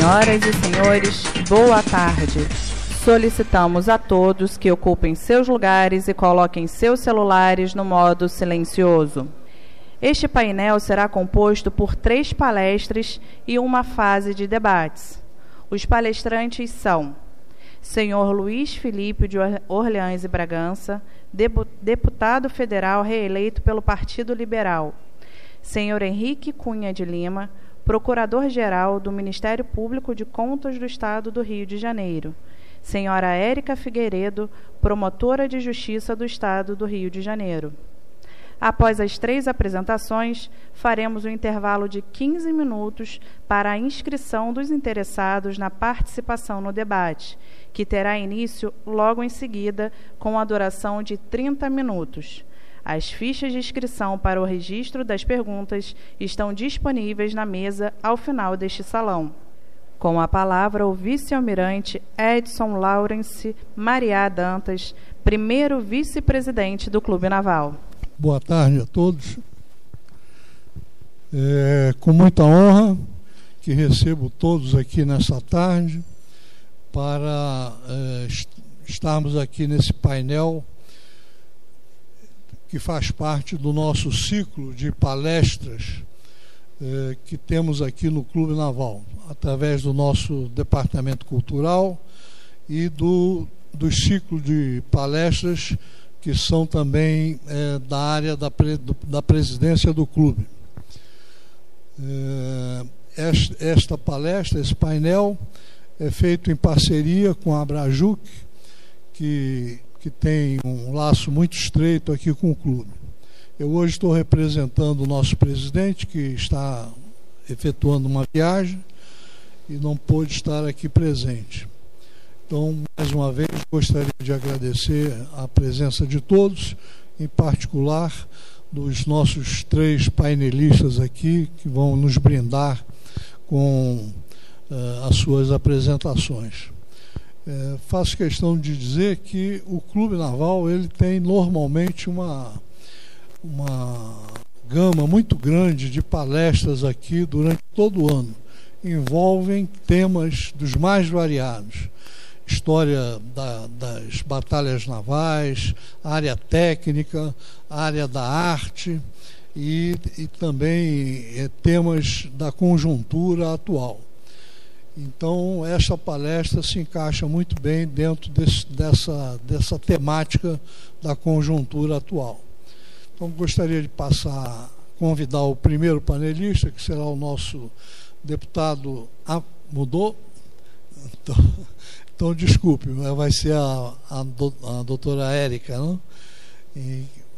Senhoras e senhores, boa tarde. Solicitamos a todos que ocupem seus lugares e coloquem seus celulares no modo silencioso. Este painel será composto por 3 palestras e uma fase de debates. Os palestrantes são Senhor Luiz Felipe de Orleans e Bragança, deputado federal reeleito pelo Partido Liberal. Senhor Henrique Cunha de Lima, Procurador-Geral do Ministério Público de Contas do Estado do Rio de Janeiro. Senhora Érica Figueiredo, Promotora de Justiça do Estado do Rio de Janeiro. Após as 3 apresentações, faremos um intervalo de 15 minutos para a inscrição dos interessados na participação no debate, que terá início logo em seguida, com a duração de 30 minutos. As fichas de inscrição para o registro das perguntas estão disponíveis na mesa ao final deste salão. Com a palavra, o vice-almirante Edson Lawrence Mariá Dantas, primeiro vice-presidente do Clube Naval. Boa tarde a todos. Com muita honra que recebo todos aqui nessa tarde para estarmos aqui nesse painel que faz parte do nosso ciclo de palestras que temos aqui no Clube Naval, através do nosso departamento cultural e do ciclo de palestras que são também da área da presidência do clube. Esta palestra, esse painel, é feito em parceria com a Abrajuc, que tem um laço muito estreito aqui com o clube. Eu hoje estou representando o nosso presidente, que está efetuando uma viagem e não pôde estar aqui presente. Então, mais uma vez, gostaria de agradecer a presença de todos, em particular dos nossos 3 painelistas aqui, que vão nos brindar com as suas apresentações. Faço questão de dizer que o Clube Naval ele tem normalmente uma gama muito grande de palestras aqui durante todo o ano. Envolvem temas dos mais variados. História das batalhas navais, área técnica, área da arte e também temas da conjuntura atual. Então, essa palestra se encaixa muito bem dentro dessa temática da conjuntura atual. Então, gostaria de convidar o primeiro panelista, que será o nosso deputado... mudou? Então, desculpe, vai ser a doutora Érica, né?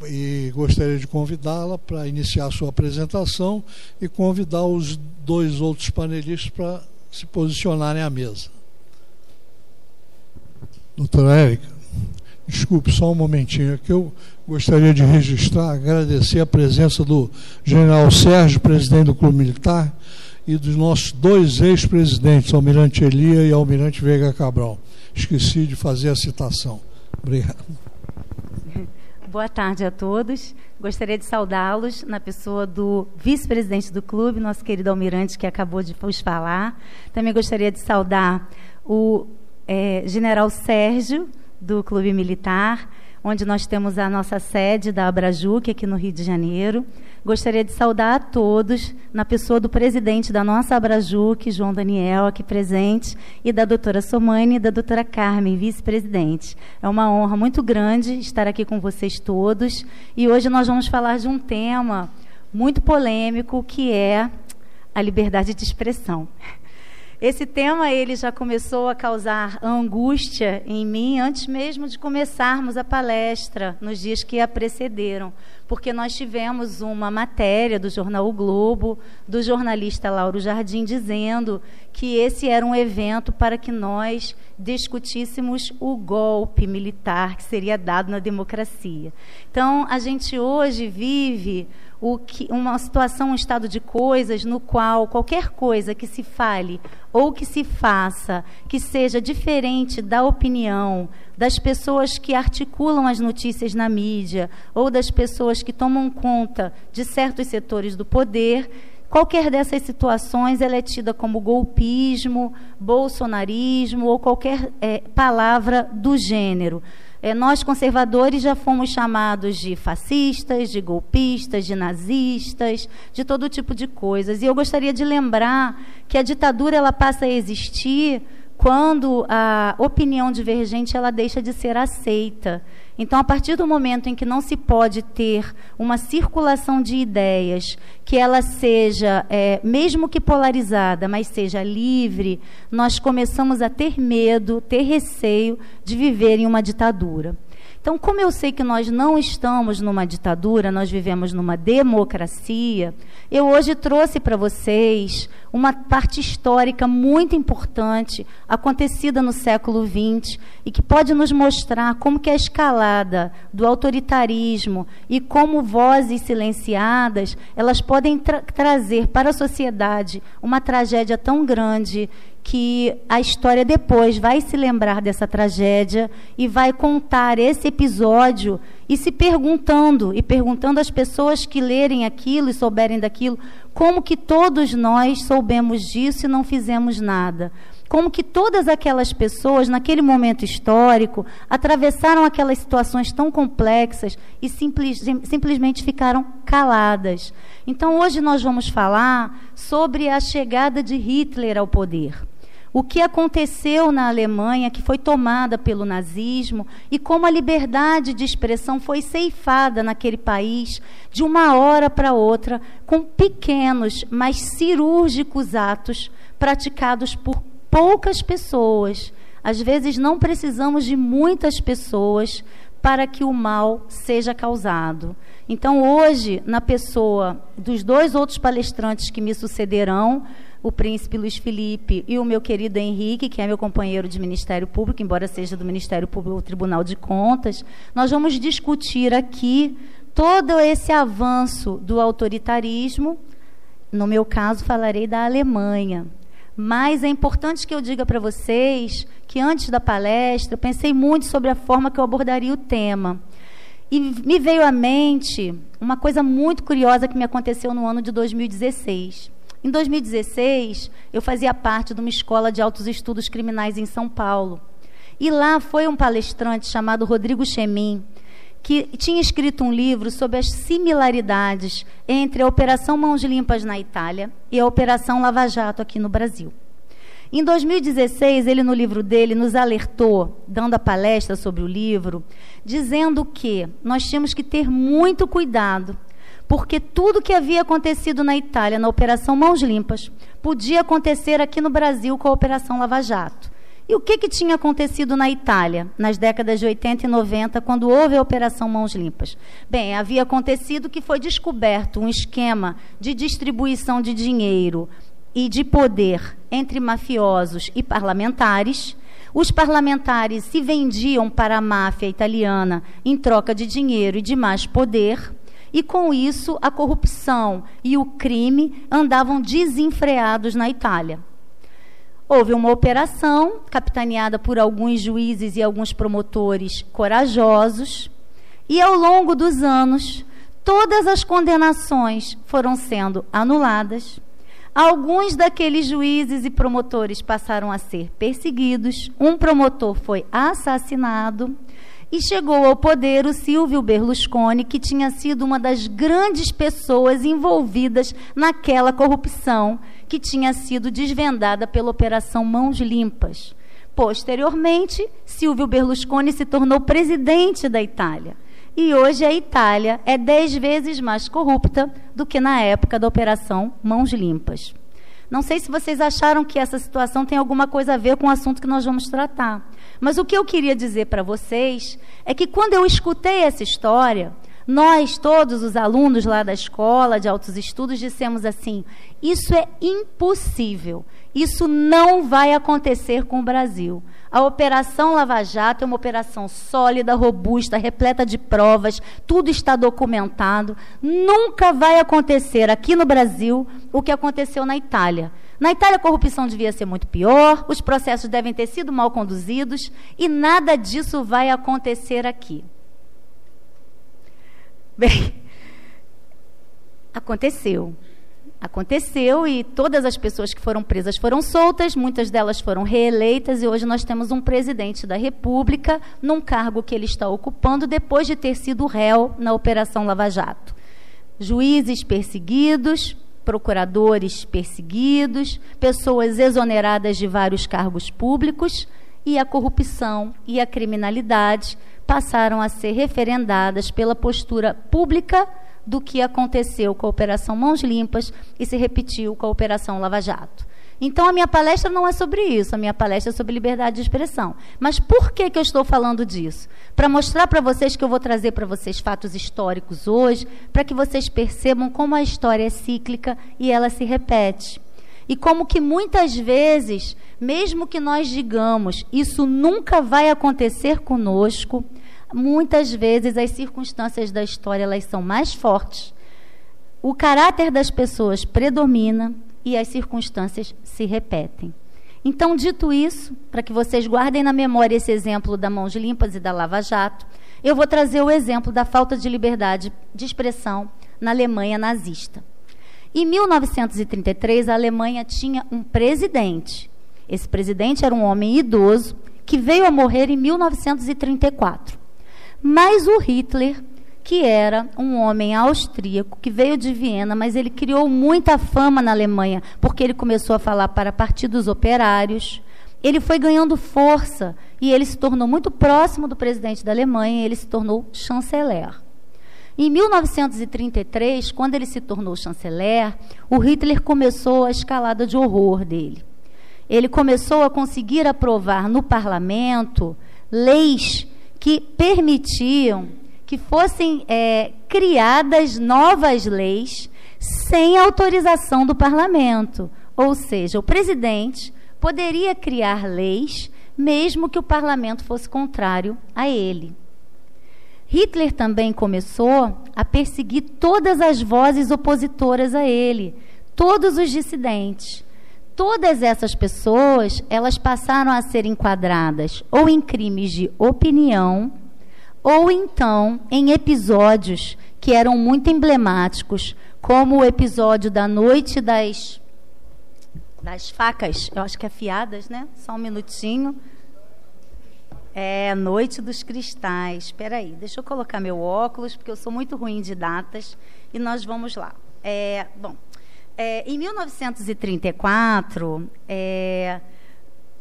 E gostaria de convidá-la para iniciar a sua apresentação e convidar os 2 outros panelistas para se posicionarem à mesa. Doutora Érica, desculpe, só um momentinho aqui, eu gostaria de registrar, agradecer a presença do general Sérgio, presidente do Clube Militar, e dos nossos 2 ex-presidentes, Almirante Elia e Almirante Veiga Cabral. Esqueci de fazer a citação. Obrigado. Boa tarde a todos. Gostaria de saudá-los na pessoa do vice-presidente do clube, nosso querido Almirante, que acabou de vos falar. Também gostaria de saudar o general Sérgio, do Clube Militar, onde nós temos a nossa sede da Abrajuc, aqui no Rio de Janeiro. Gostaria de saudar a todos, na pessoa do presidente da nossa Abrajuc, João Daniel, aqui presente, e da doutora Somane e da doutora Carmen, vice-presidente. É uma honra muito grande estar aqui com vocês todos, e hoje nós vamos falar de um tema muito polêmico, que é a liberdade de expressão. Esse tema ele já começou a causar angústia em mim antes mesmo de começarmos a palestra, nos dias que a precederam, porque nós tivemos uma matéria do jornal O Globo, do jornalista Lauro Jardim, dizendo que esse era um evento para que nós discutíssemos o golpe militar que seria dado na democracia. Então, a gente hoje vive uma situação, um estado de coisas no qual qualquer coisa que se fale ou que se faça, que seja diferente da opinião das pessoas que articulam as notícias na mídia ou das pessoas que tomam conta de certos setores do poder, qualquer dessas situações ela é tida como golpismo, bolsonarismo ou qualquer palavra do gênero. Nós, conservadores, já fomos chamados de fascistas, de golpistas, de nazistas, de todo tipo de coisas. E eu gostaria de lembrar que a ditadura ela passa a existir quando a opinião divergente ela deixa de ser aceita. Então, a partir do momento em que não se pode ter uma circulação de ideias, que ela seja, mesmo que polarizada, mas seja livre, nós começamos a ter medo, ter receio de viver em uma ditadura. Então, como eu sei que nós não estamos numa ditadura, nós vivemos numa democracia, eu hoje trouxe para vocês uma parte histórica muito importante, acontecida no século XX, e que pode nos mostrar como que a escalada do autoritarismo e como vozes silenciadas, elas podem trazer para a sociedade uma tragédia tão grande que a história depois vai se lembrar dessa tragédia e vai contar esse episódio e se perguntando, às pessoas que lerem aquilo e souberem daquilo, como que todos nós soubemos disso e não fizemos nada. Como que todas aquelas pessoas, naquele momento histórico, atravessaram aquelas situações tão complexas e simplesmente ficaram caladas. Então, hoje nós vamos falar sobre a chegada de Hitler ao poder. O que aconteceu na Alemanha, que foi tomada pelo nazismo, e como a liberdade de expressão foi ceifada naquele país de uma hora para outra, com pequenos, mas cirúrgicos atos praticados por poucas pessoas. Às vezes não precisamos de muitas pessoas para que o mal seja causado. Então, hoje, na pessoa dos dois outros palestrantes que me sucederão, o príncipe Luiz Felipe e o meu querido Henrique, que é meu companheiro de Ministério Público, embora seja do Ministério Público ou Tribunal de Contas, nós vamos discutir aqui todo esse avanço do autoritarismo. No meu caso, falarei da Alemanha. Mas é importante que eu diga para vocês que, antes da palestra, eu pensei muito sobre a forma que eu abordaria o tema. E me veio à mente uma coisa muito curiosa que me aconteceu no ano de 2016. Em 2016, eu fazia parte de uma escola de altos estudos criminais em São Paulo. E lá foi um palestrante chamado Rodrigo Chemin, que tinha escrito um livro sobre as similaridades entre a Operação Mãos Limpas na Itália e a Operação Lava Jato aqui no Brasil. Em 2016, ele, no livro dele, nos alertou, dando a palestra sobre o livro, dizendo que nós tínhamos que ter muito cuidado, porque tudo que havia acontecido na Itália, na Operação Mãos Limpas, podia acontecer aqui no Brasil com a Operação Lava Jato. E o que tinha acontecido na Itália, nas décadas de 80 e 90, quando houve a Operação Mãos Limpas? Bem, havia acontecido que foi descoberto um esquema de distribuição de dinheiro e de poder entre mafiosos e parlamentares. Os parlamentares se vendiam para a máfia italiana em troca de dinheiro e de mais poder. E, com isso, a corrupção e o crime andavam desenfreados na Itália. Houve uma operação capitaneada por alguns juízes e alguns promotores corajosos, e, ao longo dos anos, todas as condenações foram sendo anuladas. Alguns daqueles juízes e promotores passaram a ser perseguidos, um promotor foi assassinado, e chegou ao poder o Silvio Berlusconi, que tinha sido uma das grandes pessoas envolvidas naquela corrupção que tinha sido desvendada pela Operação Mãos Limpas. Posteriormente, Silvio Berlusconi se tornou presidente da Itália. E hoje a Itália é 10 vezes mais corrupta do que na época da Operação Mãos Limpas. Não sei se vocês acharam que essa situação tem alguma coisa a ver com o assunto que nós vamos tratar. Mas o que eu queria dizer para vocês é que, quando eu escutei essa história, nós, todos os alunos lá da escola de altos estudos, dissemos assim: isso é impossível, isso não vai acontecer com o Brasil. A Operação Lava Jato é uma operação sólida, robusta, repleta de provas, tudo está documentado. Nunca vai acontecer aqui no Brasil o que aconteceu na Itália. Na Itália, a corrupção devia ser muito pior, os processos devem ter sido mal conduzidos, e nada disso vai acontecer aqui. Bem, aconteceu. aconteceu e todas as pessoas que foram presas foram soltas, muitas delas foram reeleitas, e hoje nós temos um presidente da República num cargo que ele está ocupando depois de ter sido réu na Operação Lava Jato. Juízes perseguidos, procuradores perseguidos, pessoas exoneradas de vários cargos públicos, e a corrupção e a criminalidade passaram a ser referendadas pela postura pública do que aconteceu com a Operação Mãos Limpas e se repetiu com a Operação Lava Jato. Então, a minha palestra não é sobre isso, a minha palestra é sobre liberdade de expressão. Mas por que eu estou falando disso? Para mostrar para vocês que eu vou trazer para vocês fatos históricos hoje, para que vocês percebam como a história é cíclica e ela se repete. E como que muitas vezes, mesmo que nós digamos, isso nunca vai acontecer conosco, muitas vezes as circunstâncias da história elas são mais fortes, o caráter das pessoas predomina e as circunstâncias se repetem. Então, dito isso, para que vocês guardem na memória esse exemplo da Mãos Limpas e da Lava Jato, eu vou trazer o exemplo da falta de liberdade de expressão na Alemanha nazista. Em 1933, a Alemanha tinha um presidente. Esse presidente era um homem idoso que veio a morrer em 1934. Mas o Hitler, que era um homem austríaco, que veio de Viena, mas ele criou muita fama na Alemanha, porque ele começou a falar para partidos operários, ele foi ganhando força, e ele se tornou muito próximo do presidente da Alemanha, e ele se tornou chanceler. Em 1933, quando ele se tornou chanceler, o Hitler começou a escalada de horror dele. Ele começou a conseguir aprovar no parlamento leis que permitiam que fossem criadas novas leis sem autorização do parlamento. Ou seja, o presidente poderia criar leis mesmo que o parlamento fosse contrário a ele. Hitler também começou a perseguir todas as vozes opositoras a ele, todos os dissidentes. Todas essas pessoas, elas passaram a ser enquadradas ou em crimes de opinião, ou então em episódios que eram muito emblemáticos, como o episódio da noite das facas, eu acho que é afiadas, né? Só um minutinho. Noite dos cristais. Espera aí, deixa eu colocar meu óculos, porque eu sou muito ruim de datas, e nós vamos lá. Em 1934,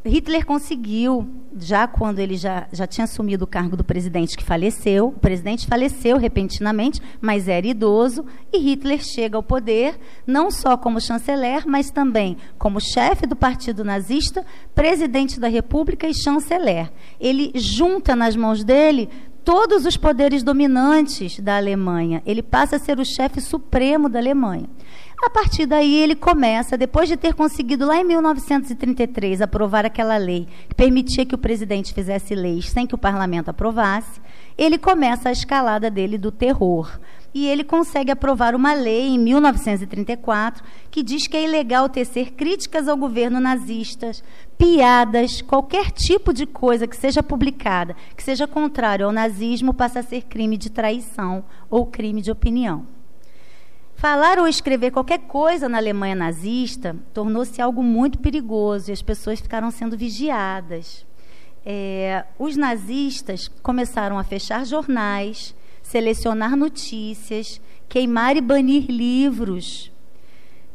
Hitler conseguiu, já quando ele já tinha assumido o cargo do presidente que faleceu, o presidente faleceu repentinamente, mas era idoso, e Hitler chega ao poder, não só como chanceler, mas também como chefe do partido nazista, presidente da República e chanceler. Ele junta nas mãos dele todos os poderes dominantes da Alemanha. Ele passa a ser o chefe supremo da Alemanha. A partir daí, ele começa, depois de ter conseguido, lá em 1933, aprovar aquela lei que permitia que o presidente fizesse leis sem que o parlamento aprovasse, ele começa a escalada dele do terror. E ele consegue aprovar uma lei, em 1934, que diz que é ilegal tecer críticas ao governo nazista, piadas, qualquer tipo de coisa que seja publicada, que seja contrário ao nazismo, passa a ser crime de traição ou crime de opinião. Falar ou escrever qualquer coisa na Alemanha nazista tornou-se algo muito perigoso e as pessoas ficaram sendo vigiadas. Os nazistas começaram a fechar jornais, selecionar notícias, queimar e banir livros,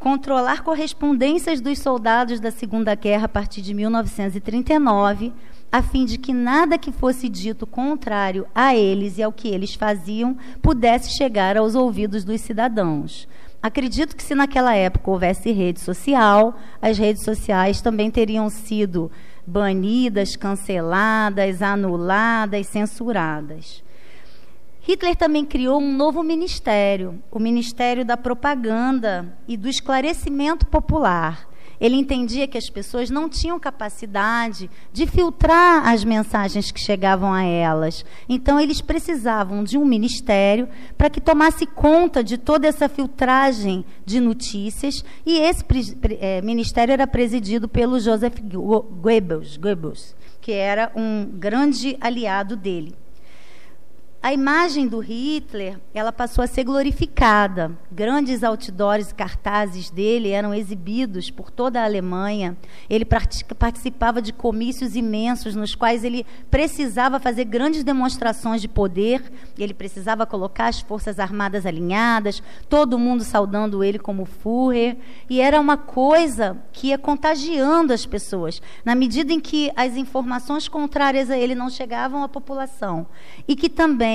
controlar correspondências dos soldados da Segunda Guerra a partir de 1939, a fim de que nada que fosse dito contrário a eles e ao que eles faziam pudesse chegar aos ouvidos dos cidadãos. Acredito que se naquela época houvesse rede social, as redes sociais também teriam sido banidas, canceladas, anuladas, censuradas. Hitler também criou um novo ministério, o Ministério da Propaganda e do Esclarecimento Popular. Ele entendia que as pessoas não tinham capacidade de filtrar as mensagens que chegavam a elas. Então, eles precisavam de um ministério para que tomasse conta de toda essa filtragem de notícias, e esse ministério era presidido pelo Joseph Goebbels, que era um grande aliado dele. a imagem do Hitler, ela passou a ser glorificada. Grandes outdoors e cartazes dele eram exibidos por toda a Alemanha. Ele participava de comícios imensos, nos quais ele precisava fazer grandes demonstrações de poder, ele precisava colocar as forças armadas alinhadas, todo mundo saudando ele como Führer, e era uma coisa que ia contagiando as pessoas, na medida em que as informações contrárias a ele não chegavam à população, e que também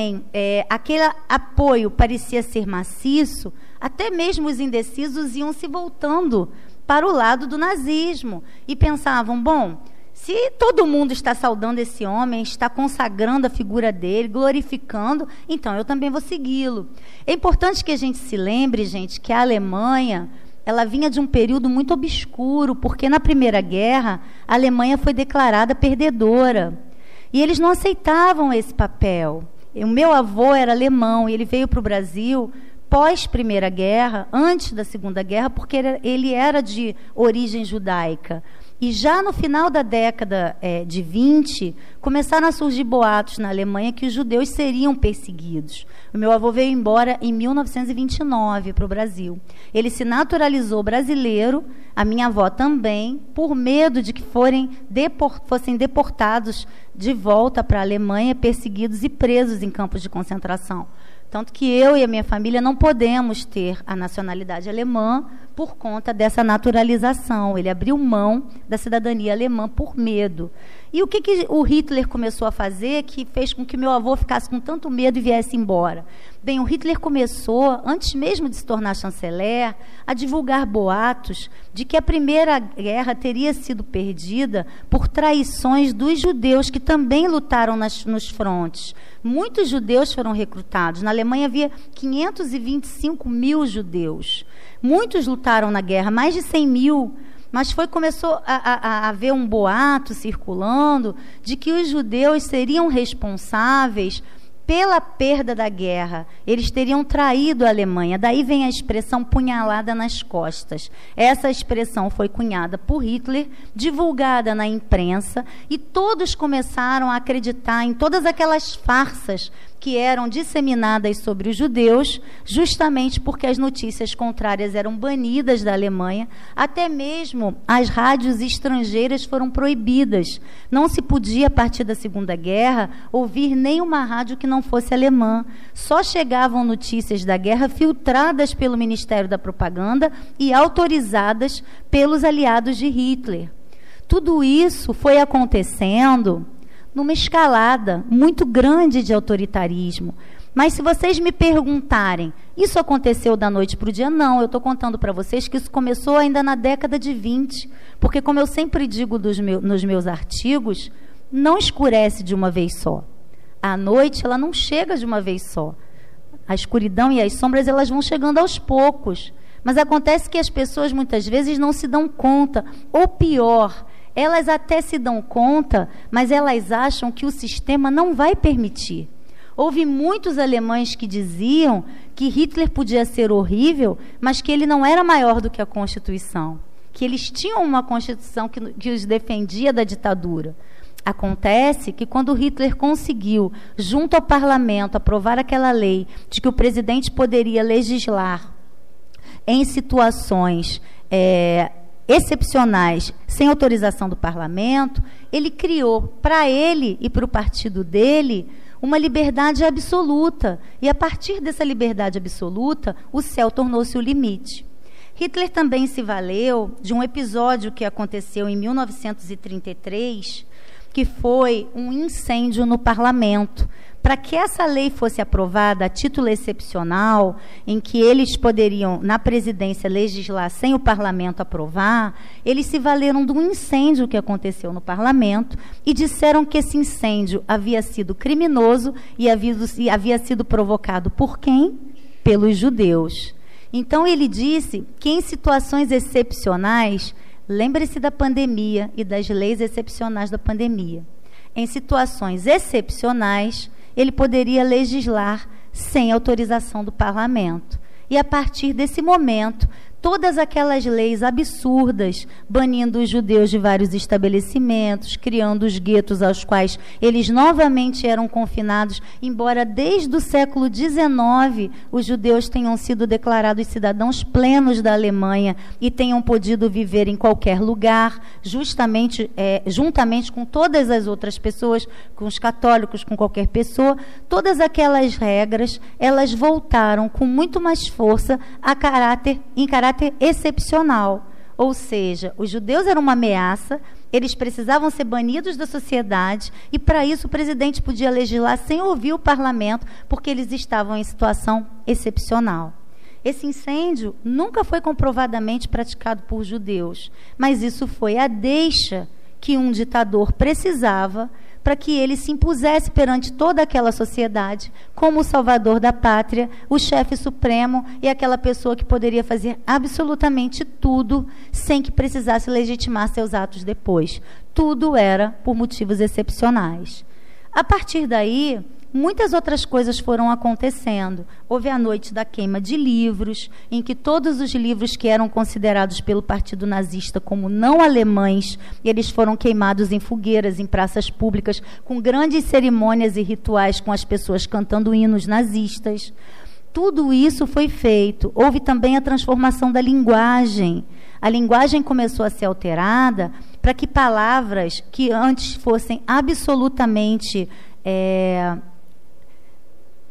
aquele apoio parecia ser maciço, até mesmo os indecisos iam se voltando para o lado do nazismo e pensavam, bom, se todo mundo está saudando esse homem, está consagrando a figura dele, glorificando, então eu também vou segui-lo. É importante que a gente se lembre, gente, que a Alemanha, ela vinha de um período muito obscuro, porque na Primeira Guerra a Alemanha foi declarada perdedora. E eles não aceitavam esse papel. O meu avô era alemão e ele veio para o Brasil pós-Primeira Guerra, antes da Segunda Guerra, porque ele era de origem judaica. E já no final da década de 20, começaram a surgir boatos na Alemanha que os judeus seriam perseguidos. O meu avô veio embora em 1929 para o Brasil. Ele se naturalizou brasileiro, a minha avó também, por medo de que fossem deportados de volta para a Alemanha, perseguidos e presos em campos de concentração. Tanto que eu e a minha família não podemos ter a nacionalidade alemã por conta dessa naturalização. Ele abriu mão da cidadania alemã por medo. E o que o Hitler começou a fazer que fez com que meu avô ficasse com tanto medo e viesse embora? Bem, o Hitler começou, antes mesmo de se tornar chanceler, a divulgar boatos de que a Primeira Guerra teria sido perdida por traições dos judeus que também lutaram nos frontes. Muitos judeus foram recrutados. Na Alemanha havia 525 mil judeus. Muitos lutaram na guerra, mais de 100 mil. Mas começou a haver um boato circulando de que os judeus seriam responsáveis pela perda da guerra. Eles teriam traído a Alemanha. Daí vem a expressão punhalada nas costas. Essa expressão foi cunhada por Hitler, divulgada na imprensa, e todos começaram a acreditar em todas aquelas farsas que eram disseminadas sobre os judeus, justamente porque as notícias contrárias eram banidas da Alemanha, até mesmo as rádios estrangeiras foram proibidas. Não se podia, a partir da Segunda Guerra, ouvir nenhuma rádio que não fosse alemã. Só chegavam notícias da guerra filtradas pelo Ministério da Propaganda e autorizadas pelos aliados de Hitler. Tudo isso foi acontecendo numa escalada muito grande de autoritarismo. Mas se vocês me perguntarem, isso aconteceu da noite para o dia? Não, eu estou contando para vocês que isso começou ainda na década de 20, porque, como eu sempre digo nos meus artigos, não escurece de uma vez só. A noite, ela não chega de uma vez só. A escuridão e as sombras, elas vão chegando aos poucos. Mas acontece que as pessoas, muitas vezes, não se dão conta. Ou pior, elas até se dão conta, mas elas acham que o sistema não vai permitir. Houve muitos alemães que diziam que Hitler podia ser horrível, mas que ele não era maior do que a Constituição, que eles tinham uma Constituição que os defendia da ditadura. Acontece que quando Hitler conseguiu, junto ao parlamento, aprovar aquela lei de que o presidente poderia legislar em situações excepcionais, sem autorização do parlamento, ele criou para ele e para o partido dele uma liberdade absoluta. E a partir dessa liberdade absoluta, o céu tornou-se o limite. Hitler também se valeu de um episódio que aconteceu em 1933, que foi um incêndio no parlamento. Para que essa lei fosse aprovada a título excepcional, em que eles poderiam, na presidência, legislar sem o parlamento aprovar, eles se valeram de um incêndio que aconteceu no parlamento e disseram que esse incêndio havia sido criminoso e havia sido provocado por quem? Pelos judeus. Então, ele disse que em situações excepcionais, lembre-se da pandemia e das leis excepcionais da pandemia. Em situações excepcionais, ele poderia legislar sem autorização do parlamento. E, a partir desse momento, Todas aquelas leis absurdas, banindo os judeus de vários estabelecimentos, criando os guetos aos quais eles novamente eram confinados, embora desde o século XIX os judeus tenham sido declarados cidadãos plenos da Alemanha e tenham podido viver em qualquer lugar, juntamente com todas as outras pessoas, com os católicos, com qualquer pessoa. Todas aquelas regras, elas voltaram com muito mais força em caráter excepcional. Ou seja, os judeus eram uma ameaça, eles precisavam ser banidos da sociedade e, para isso, o presidente podia legislar sem ouvir o parlamento, porque eles estavam em situação excepcional. Esse incêndio nunca foi comprovadamente praticado por judeus, mas isso foi a deixa que um ditador precisava para que ele se impusesse perante toda aquela sociedade como o salvador da pátria, o chefe supremo e aquela pessoa que poderia fazer absolutamente tudo sem que precisasse legitimar seus atos depois. Tudo era por motivos excepcionais. A partir daí, muitas outras coisas foram acontecendo. Houve a noite da queima de livros, em que todos os livros que eram considerados pelo Partido Nazista como não alemães, eles foram queimados em fogueiras, em praças públicas, com grandes cerimônias e rituais, com as pessoas cantando hinos nazistas. Tudo isso foi feito. Houve também a transformação da linguagem. A linguagem começou a ser alterada para que palavras que antes fossem absolutamente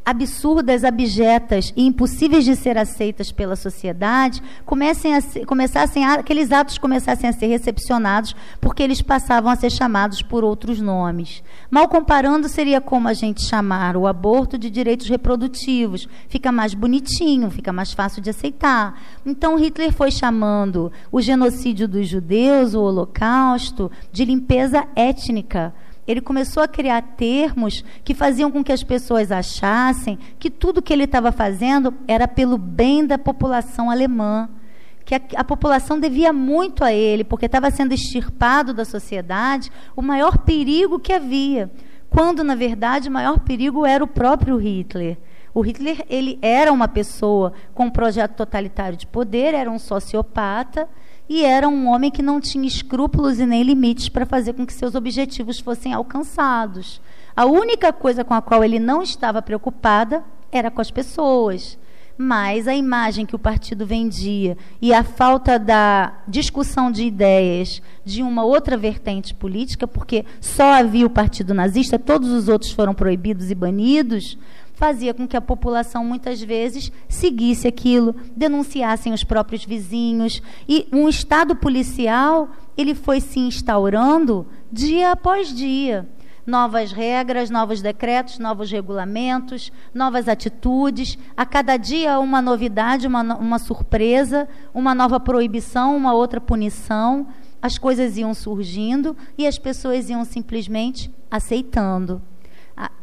absurdas, abjetas e impossíveis de ser aceitas pela sociedade, aqueles atos começassem a ser recepcionados, porque eles passavam a ser chamados por outros nomes. Mal comparando, seria como a gente chamar o aborto de direitos reprodutivos. Fica mais bonitinho, fica mais fácil de aceitar. Então, Hitler foi chamando o genocídio dos judeus, o Holocausto, de limpeza étnica. Ele começou a criar termos que faziam com que as pessoas achassem que tudo que ele estava fazendo era pelo bem da população alemã, que a população devia muito a ele, porque estava sendo extirpado da sociedade o maior perigo que havia, quando, na verdade, o maior perigo era o próprio Hitler. O Hitler, ele era uma pessoa com um projeto totalitário de poder, era um sociopata, e era um homem que não tinha escrúpulos e nem limites para fazer com que seus objetivos fossem alcançados. A única coisa com a qual ele não estava preocupada era com as pessoas. Mas a imagem que o partido vendia e a falta da discussão de ideias de uma outra vertente política, porque só havia o partido nazista, todos os outros foram proibidos e banidos, fazia com que a população, muitas vezes, seguisse aquilo, denunciassem os próprios vizinhos. E um Estado policial, ele foi se instaurando dia após dia. Novas regras, novos decretos, novos regulamentos, novas atitudes. A cada dia uma novidade, uma surpresa, uma nova proibição, uma outra punição. As coisas iam surgindo e as pessoas iam simplesmente aceitando.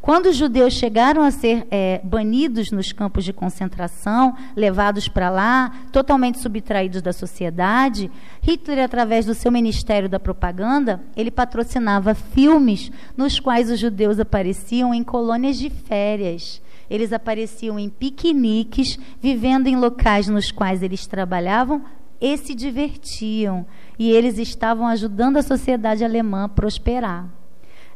Quando os judeus chegaram a ser banidos nos campos de concentração, levados para lá, totalmente subtraídos da sociedade, Hitler, através do seu Ministério da Propaganda, ele patrocinava filmes nos quais os judeus apareciam em colônias de férias. Eles apareciam em piqueniques, vivendo em locais nos quais eles trabalhavam e se divertiam. E eles estavam ajudando a sociedade alemã a prosperar.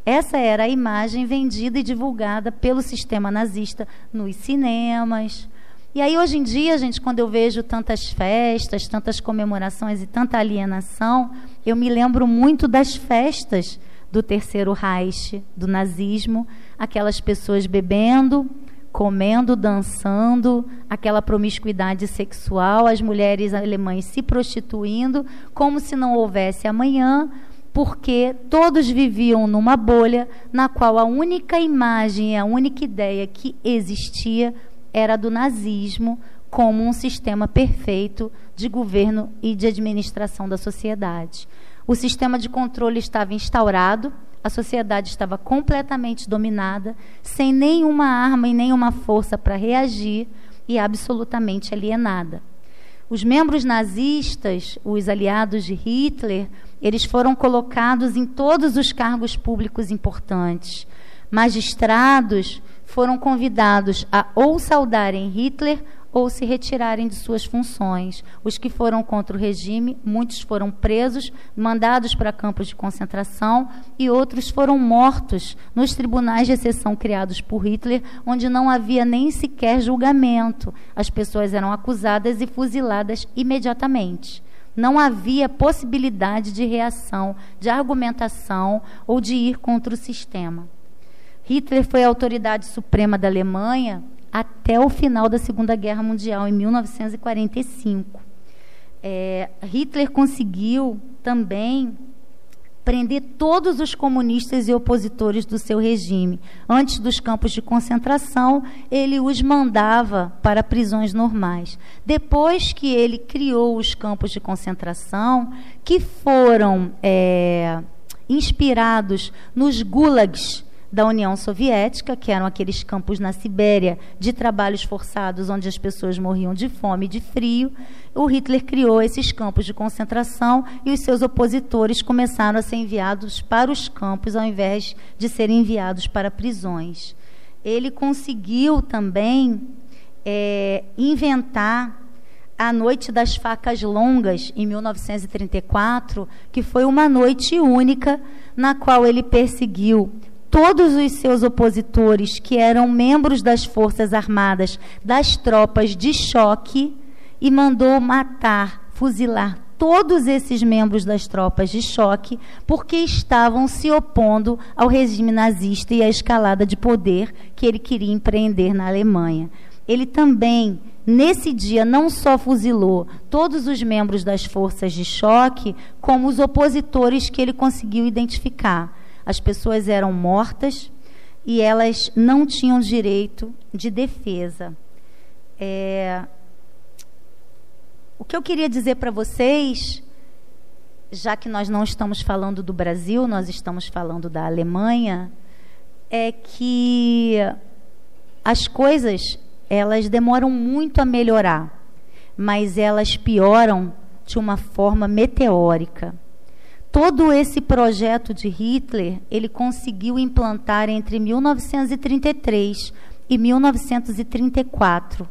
Essa era a imagem vendida e divulgada pelo sistema nazista nos cinemas. E aí, hoje em dia, gente, quando eu vejo tantas festas, tantas comemorações e tanta alienação, eu me lembro muito das festas do Terceiro Reich, do nazismo, aquelas pessoas bebendo, comendo, dançando, aquela promiscuidade sexual, as mulheres alemãs se prostituindo, como se não houvesse amanhã, porque todos viviam numa bolha na qual a única imagem, a única ideia que existia era do nazismo como um sistema perfeito de governo e de administração da sociedade. O sistema de controle estava instaurado, a sociedade estava completamente dominada, sem nenhuma arma e nenhuma força para reagir e absolutamente alienada. Os membros nazistas, os aliados de Hitler, eles foram colocados em todos os cargos públicos importantes. Magistrados foram convidados a ou saudarem Hitler ou se retirarem de suas funções. Os que foram contra o regime, muitos foram presos, mandados para campos de concentração, e outros foram mortos nos tribunais de exceção criados por Hitler, onde não havia nem sequer julgamento. As pessoas eram acusadas e fuziladas imediatamente. Não havia possibilidade de reação, de argumentação ou de ir contra o sistema. Hitler foi a autoridade suprema da Alemanha até o final da Segunda Guerra Mundial, em 1945. Hitler conseguiu também prender todos os comunistas e opositores do seu regime. Antes dos campos de concentração, ele os mandava para prisões normais. Depois que ele criou os campos de concentração, que foram inspirados nos gulags da União Soviética, que eram aqueles campos na Sibéria de trabalhos forçados, onde as pessoas morriam de fome e de frio, o Hitler criou esses campos de concentração e os seus opositores começaram a ser enviados para os campos, ao invés de serem enviados para prisões. Ele conseguiu também inventar a Noite das Facas Longas, em 1934, que foi uma noite única na qual ele perseguiu todos os seus opositores, que eram membros das Forças Armadas, das tropas de choque, e mandou matar, fuzilar todos esses membros das tropas de choque, porque estavam se opondo ao regime nazista e à escalada de poder que ele queria empreender na Alemanha. Ele também, nesse dia, não só fuzilou todos os membros das forças de choque, como os opositores que ele conseguiu identificar. As pessoas eram mortas e elas não tinham direito de defesa. O que eu queria dizer para vocês, já que nós não estamos falando do Brasil, nós estamos falando da Alemanha, é que as coisas, elas demoram muito a melhorar, mas elas pioram de uma forma meteórica. Todo esse projeto de Hitler, ele conseguiu implantar entre 1933 e 1934,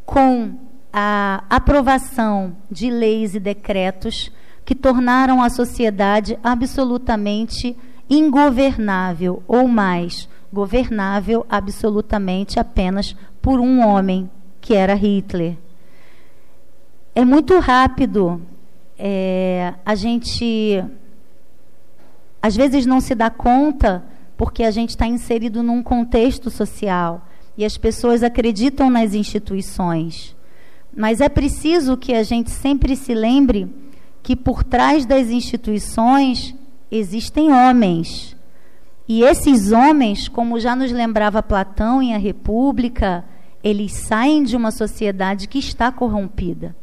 com a aprovação de leis e decretos que tornaram a sociedade absolutamente ingovernável, ou mais, governável absolutamente apenas por um homem, que era Hitler. É muito rápido. A gente, às vezes, não se dá conta, porque a gente está inserido num contexto social e as pessoas acreditam nas instituições. Mas é preciso que a gente sempre se lembre que por trás das instituições existem homens. E esses homens, como já nos lembrava Platão em A República, eles saem de uma sociedade que está corrompida.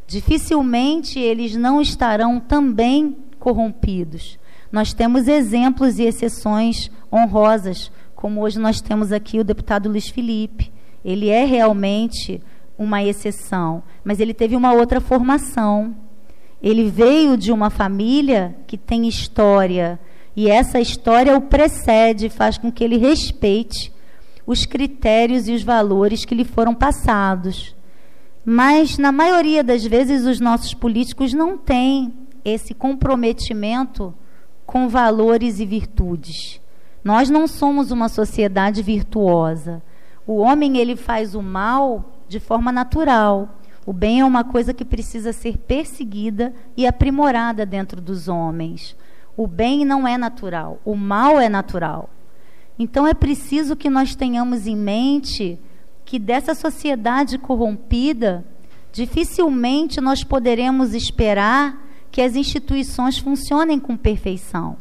Dificilmente eles não estarão também corrompidos. Nós temos exemplos e exceções honrosas, como hoje nós temos aqui o deputado Luiz Felipe. Ele é realmente uma exceção, mas ele teve uma outra formação. Ele veio de uma família que tem história, e essa história o precede, faz com que ele respeite os critérios e os valores que lhe foram passados. Mas, na maioria das vezes, os nossos políticos não têm esse comprometimento com valores e virtudes. Nós não somos uma sociedade virtuosa. O homem, ele faz o mal de forma natural. O bem é uma coisa que precisa ser perseguida e aprimorada dentro dos homens. O bem não é natural, o mal é natural. Então, é preciso que nós tenhamos em mente que dessa sociedade corrompida, dificilmente nós poderemos esperar que as instituições funcionem com perfeição.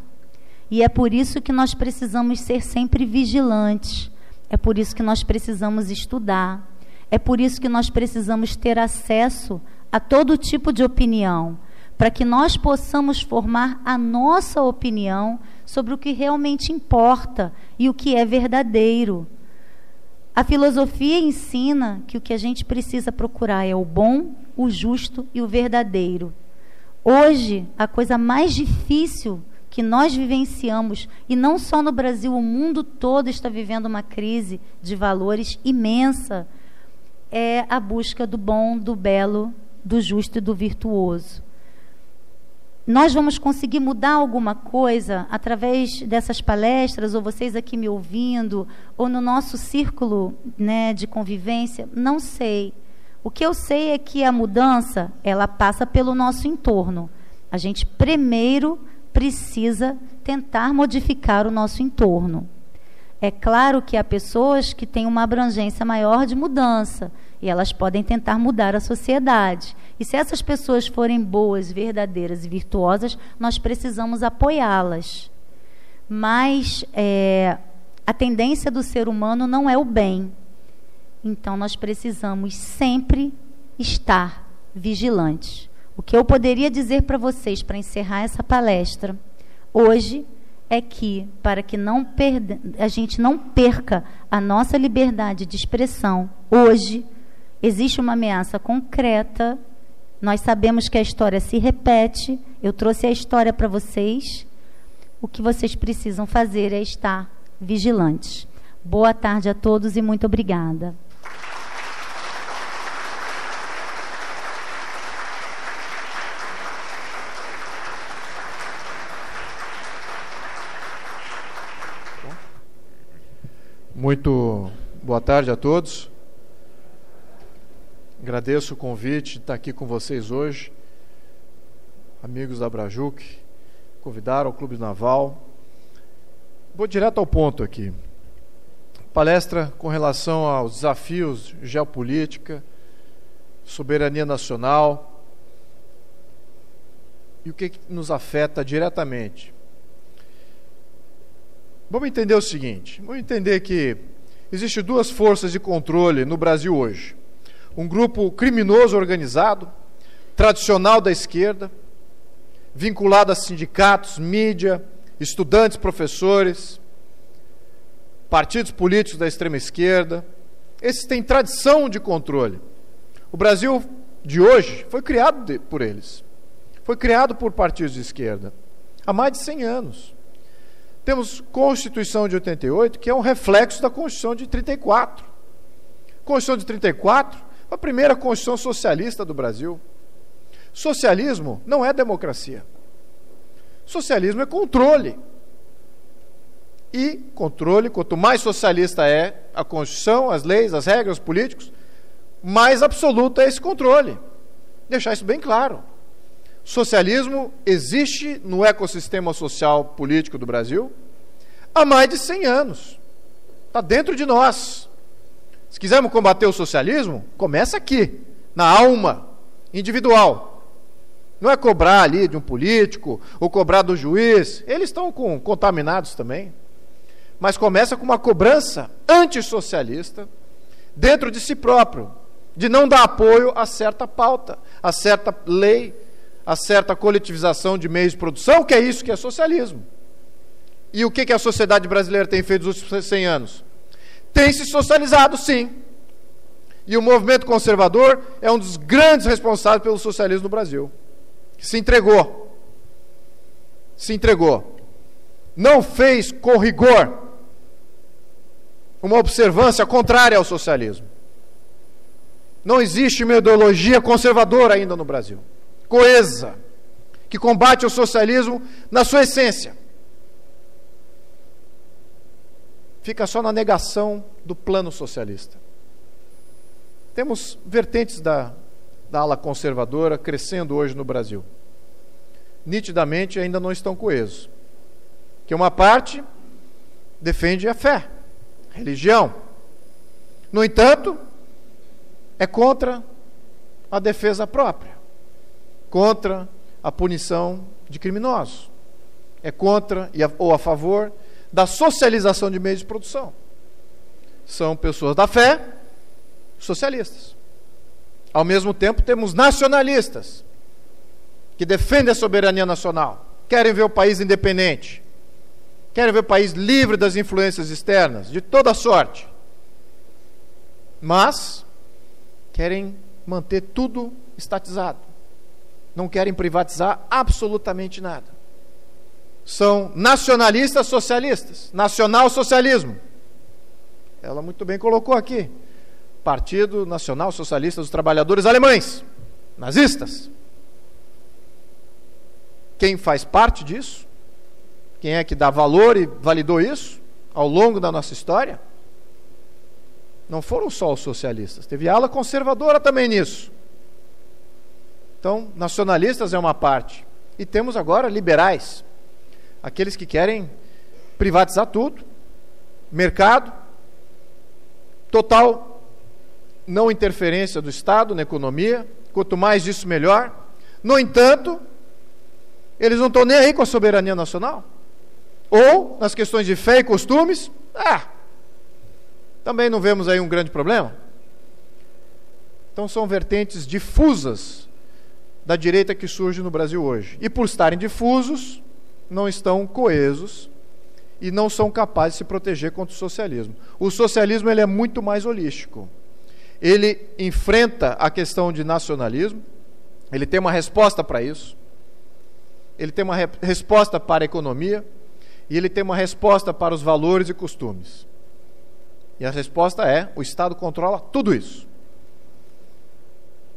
E é por isso que nós precisamos ser sempre vigilantes, é por isso que nós precisamos estudar, é por isso que nós precisamos ter acesso a todo tipo de opinião, para que nós possamos formar a nossa opinião sobre o que realmente importa e o que é verdadeiro. A filosofia ensina que o que a gente precisa procurar é o bom, o justo e o verdadeiro. Hoje, a coisa mais difícil que nós vivenciamos, e não só no Brasil, o mundo todo está vivendo uma crise de valores imensa, é a busca do bom, do belo, do justo e do virtuoso. Nós vamos conseguir mudar alguma coisa através dessas palestras, ou vocês aqui me ouvindo, ou no nosso círculo, né, de convivência? Não sei. O que eu sei é que a mudança, ela passa pelo nosso entorno. A gente primeiro precisa tentar modificar o nosso entorno. É claro que há pessoas que têm uma abrangência maior de mudança, e elas podem tentar mudar a sociedade. E se essas pessoas forem boas, verdadeiras e virtuosas, nós precisamos apoiá-las. Mas a tendência do ser humano não é o bem. Então, nós precisamos sempre estar vigilantes. O que eu poderia dizer para vocês, para encerrar essa palestra, hoje, é que, para que a gente não perca a nossa liberdade de expressão, hoje, existe uma ameaça concreta. Nós sabemos que a história se repete. Eu trouxe a história para vocês. O que vocês precisam fazer é estar vigilantes. Boa tarde a todos e muito obrigada. Muito boa tarde a todos. Agradeço o convite de estar aqui com vocês hoje. Amigos da Abrajuc, convidaram o Clube Naval. Vou direto ao ponto aqui. Palestra com relação aos desafios de geopolítica, soberania nacional e o que nos afeta diretamente. Vamos entender o seguinte, vamos entender que existem duas forças de controle no Brasil hoje. Um grupo criminoso organizado, tradicional da esquerda, vinculado a sindicatos, mídia, estudantes, professores, partidos políticos da extrema esquerda. Esses têm tradição de controle. O Brasil de hoje foi criado por eles. Foi criado por partidos de esquerda há mais de 100 anos. Temos Constituição de 88, que é um reflexo da Constituição de 34. Constituição de 34 foi a primeira Constituição socialista do Brasil. Socialismo não é democracia. Socialismo é controle. E controle, quanto mais socialista é a Constituição, as leis, as regras, os políticos, mais absoluto é esse controle. Deixar isso bem claro. Socialismo existe no ecossistema social político do Brasil há mais de 100 anos. Está dentro de nós. Se quisermos combater o socialismo, começa aqui, na alma individual. Não é cobrar ali de um político ou cobrar do juiz. Eles estão contaminados também. Mas começa com uma cobrança antissocialista dentro de si próprio, de não dar apoio a certa pauta, a certa lei, a certa coletivização de meios de produção, que é isso que é socialismo. E o que a sociedade brasileira tem feito nos últimos 100 anos? Tem se socializado, sim. E o movimento conservador é um dos grandes responsáveis pelo socialismo no Brasil. Se entregou. Se entregou. Não fez com rigor uma observância contrária ao socialismo. Não existe uma ideologia conservadora ainda no Brasil, coesa, que combate o socialismo na sua essência. Fica só na negação do plano socialista. Temos vertentes da ala conservadora crescendo hoje no Brasil. Nitidamente ainda não estão coesos. Que uma parte defende a fé, a religião. No entanto, é contra a defesa própria, contra a punição de criminosos, é contra ou a favor da socialização de meios de produção. São pessoas da fé, socialistas. Ao mesmo tempo, temos nacionalistas, que defendem a soberania nacional, querem ver o país independente, querem ver o país livre das influências externas, de toda sorte, mas querem manter tudo estatizado. Não querem privatizar absolutamente nada. São nacionalistas socialistas, nacional-socialismo. Ela muito bem colocou aqui. Partido Nacional Socialista dos Trabalhadores Alemães, nazistas. Quem faz parte disso? Quem é que dá valor e validou isso ao longo da nossa história? Não foram só os socialistas, teve ala conservadora também nisso. Então, nacionalistas é uma parte. E temos agora liberais, aqueles que querem privatizar tudo, mercado, total não interferência do Estado na economia, quanto mais disso melhor. No entanto, eles não estão nem aí com a soberania nacional. Ou, nas questões de fé e costumes, também não vemos aí um grande problema. Então são vertentes difusas da direita que surge no Brasil hoje. E por estarem difusos, não estão coesos e não são capazes de se proteger contra o socialismo. O socialismo ele é muito mais holístico. Ele enfrenta a questão de nacionalismo, ele tem uma resposta para isso, ele tem uma resposta para a economia e ele tem uma resposta para os valores e costumes. E a resposta é: o Estado controla tudo isso.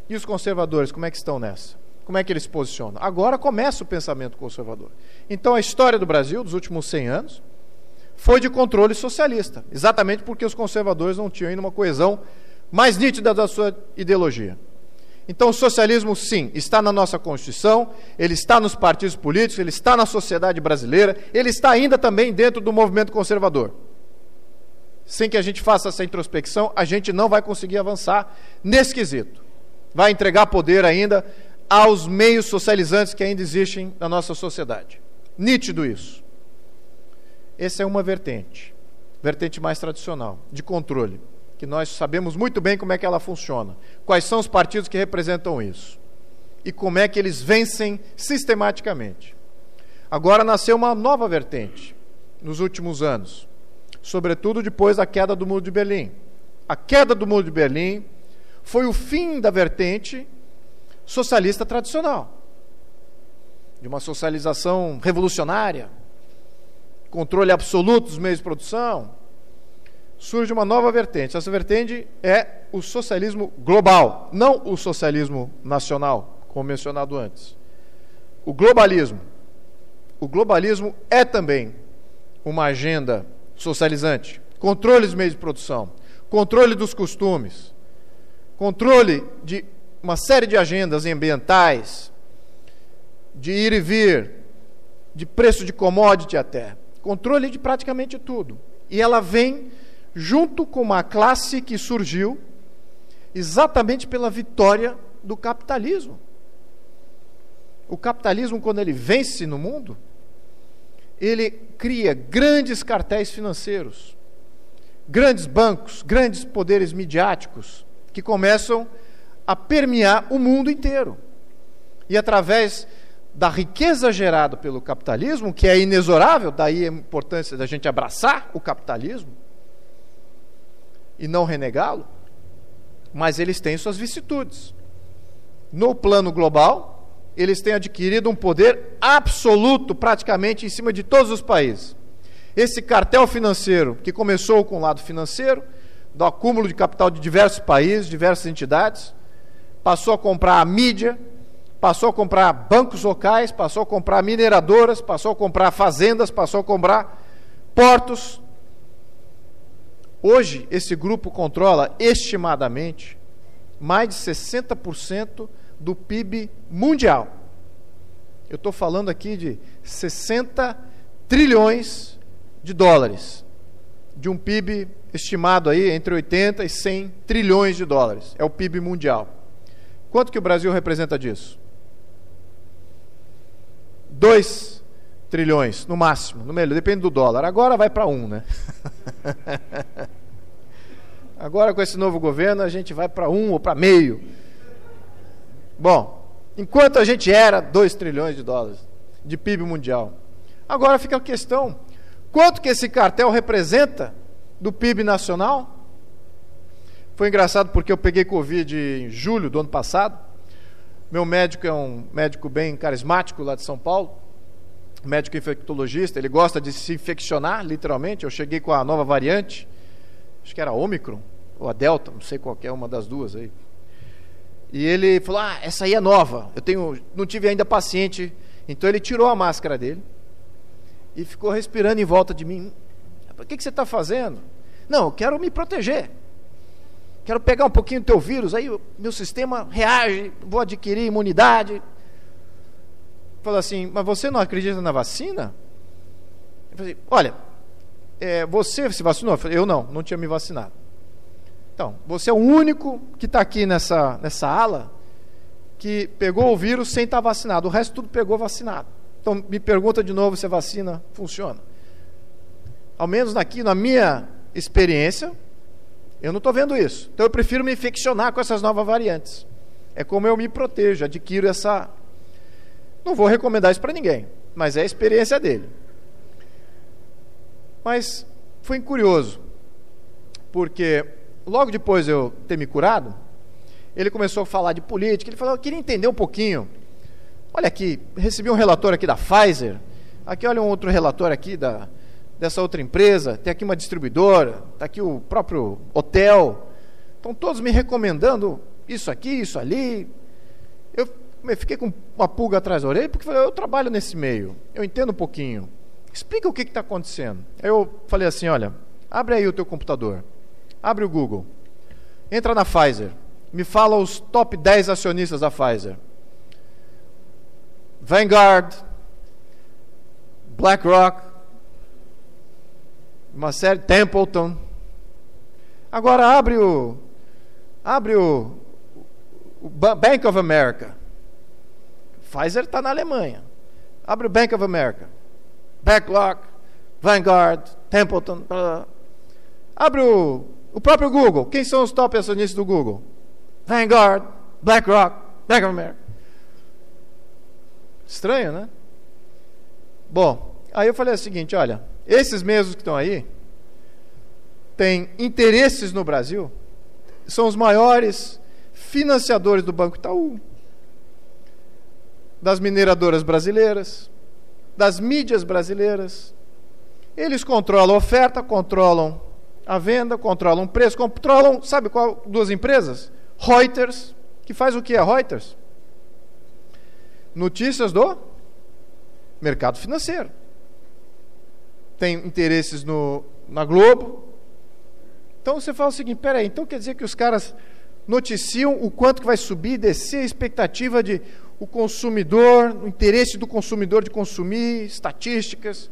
E os conservadores, como é que estão nessa? Como é que eles se posicionam? Agora começa o pensamento conservador. Então a história do Brasil, dos últimos 100 anos, foi de controle socialista, exatamente porque os conservadores não tinham ainda uma coesão mais nítida da sua ideologia. Então o socialismo, sim, está na nossa Constituição, ele está nos partidos políticos, ele está na sociedade brasileira, ele está ainda também dentro do movimento conservador. Sem que a gente faça essa introspecção, a gente não vai conseguir avançar nesse quesito. Vai entregar poder ainda aos meios socializantes que ainda existem na nossa sociedade. Nítido isso. Essa é uma vertente mais tradicional, de controle, que nós sabemos muito bem como é que ela funciona, quais são os partidos que representam isso, e como é que eles vencem sistematicamente. Agora nasceu uma nova vertente, nos últimos anos, sobretudo depois da queda do Muro de Berlim. A queda do Muro de Berlim foi o fim da vertente socialista tradicional, de uma socialização revolucionária, controle absoluto dos meios de produção. Surge uma nova vertente. Essa vertente é o socialismo global, não o socialismo nacional, como mencionado antes. O globalismo. O globalismo é também uma agenda socializante. Controle dos meios de produção, controle dos costumes, controle de uma série de agendas ambientais, de ir e vir, de preço de commodity até. Controle de praticamente tudo. E ela vem junto com uma classe que surgiu exatamente pela vitória do capitalismo. O capitalismo, quando ele vence no mundo, ele cria grandes cartéis financeiros, grandes bancos, grandes poderes midiáticos, que começam a permear o mundo inteiro. E através da riqueza gerada pelo capitalismo, que é inexorável, daí a importância da gente abraçar o capitalismo e não renegá-lo, mas eles têm suas vicissitudes. No plano global, eles têm adquirido um poder absoluto praticamente em cima de todos os países. Esse cartel financeiro, que começou com o lado financeiro, do acúmulo de capital de diversos países, diversas entidades, passou a comprar a mídia, passou a comprar bancos locais, passou a comprar mineradoras, passou a comprar fazendas, passou a comprar portos. Hoje, esse grupo controla, estimadamente, mais de 60% do PIB mundial. Eu estou falando aqui de 60 trilhões de dólares, de um PIB estimado aí entre 80 e 100 trilhões de dólares. É o PIB mundial. Quanto que o Brasil representa disso? 2 trilhões, no máximo, no melhor, depende do dólar. Agora vai para 1, né? Agora com esse novo governo a gente vai para 1 ou para meio. Bom, enquanto a gente era 2 trilhões de dólares de PIB mundial. Agora fica a questão, quanto que esse cartel representa do PIB nacional? Foi engraçado porque eu peguei Covid em julho do ano passado. Meu médico é um médico bem carismático lá de São Paulo, médico infectologista, ele gosta de se infeccionar, literalmente. Eu cheguei com a nova variante, acho que era Ômicron, ou a Delta, não sei qual é uma das duas aí. E ele falou, essa aí é nova, não tive ainda paciente. Então ele tirou a máscara dele e ficou respirando em volta de mim. O que você está fazendo? Não, eu quero me proteger. Quero pegar um pouquinho do teu vírus, aí meu sistema reage, vou adquirir imunidade. Falou assim, mas você não acredita na vacina? Eu falei, olha, você se vacinou? Eu falei, eu não tinha me vacinado. Então, você é o único que está aqui nessa ala que pegou o vírus sem estar vacinado. O resto tudo pegou vacinado. Então, me pergunta de novo se a vacina funciona. Ao menos aqui, na minha experiência, eu não estou vendo isso. Então, eu prefiro me infeccionar com essas novas variantes. É como eu me protejo, adquiro essa... Não vou recomendar isso para ninguém, mas é a experiência dele. Mas foi curioso, porque logo depois de eu ter me curado, ele começou a falar de política. Ele falou, eu queria entender um pouquinho. Olha aqui, recebi um relatório aqui da Pfizer, aqui olha um outro relatório aqui dessa outra empresa, tem aqui uma distribuidora, está aqui o próprio hotel, estão todos me recomendando isso aqui, isso ali. Eu fiquei com uma pulga atrás da orelha, porque eu trabalho nesse meio, eu entendo um pouquinho. Explica o que está acontecendo. Aí eu falei assim, olha, abre aí o teu computador, abre o Google, entra na Pfizer, me fala os top 10 acionistas da Pfizer. Vanguard, BlackRock, uma série, Templeton. Agora abre o Bank of America. Pfizer está na Alemanha. Abre o Bank of America. BlackRock, Vanguard, Templeton. Abre o próprio Google. Quem são os top acionistas do Google? Vanguard, BlackRock, Bank of America. Estranho, né? Bom, aí eu falei o seguinte, olha, esses mesmos que estão aí têm interesses no Brasil, são os maiores financiadores do Banco Itaú, das mineradoras brasileiras, das mídias brasileiras. Eles controlam a oferta, controlam a venda, controlam o preço, controlam, sabe qual duas empresas? Reuters, que faz o que a Reuters? Notícias do mercado financeiro. Tem interesses na Globo. Então você fala o seguinte, peraí, então quer dizer que os caras noticiam o quanto que vai subir e descer a expectativa de o consumidor, o interesse do consumidor de consumir, estatísticas,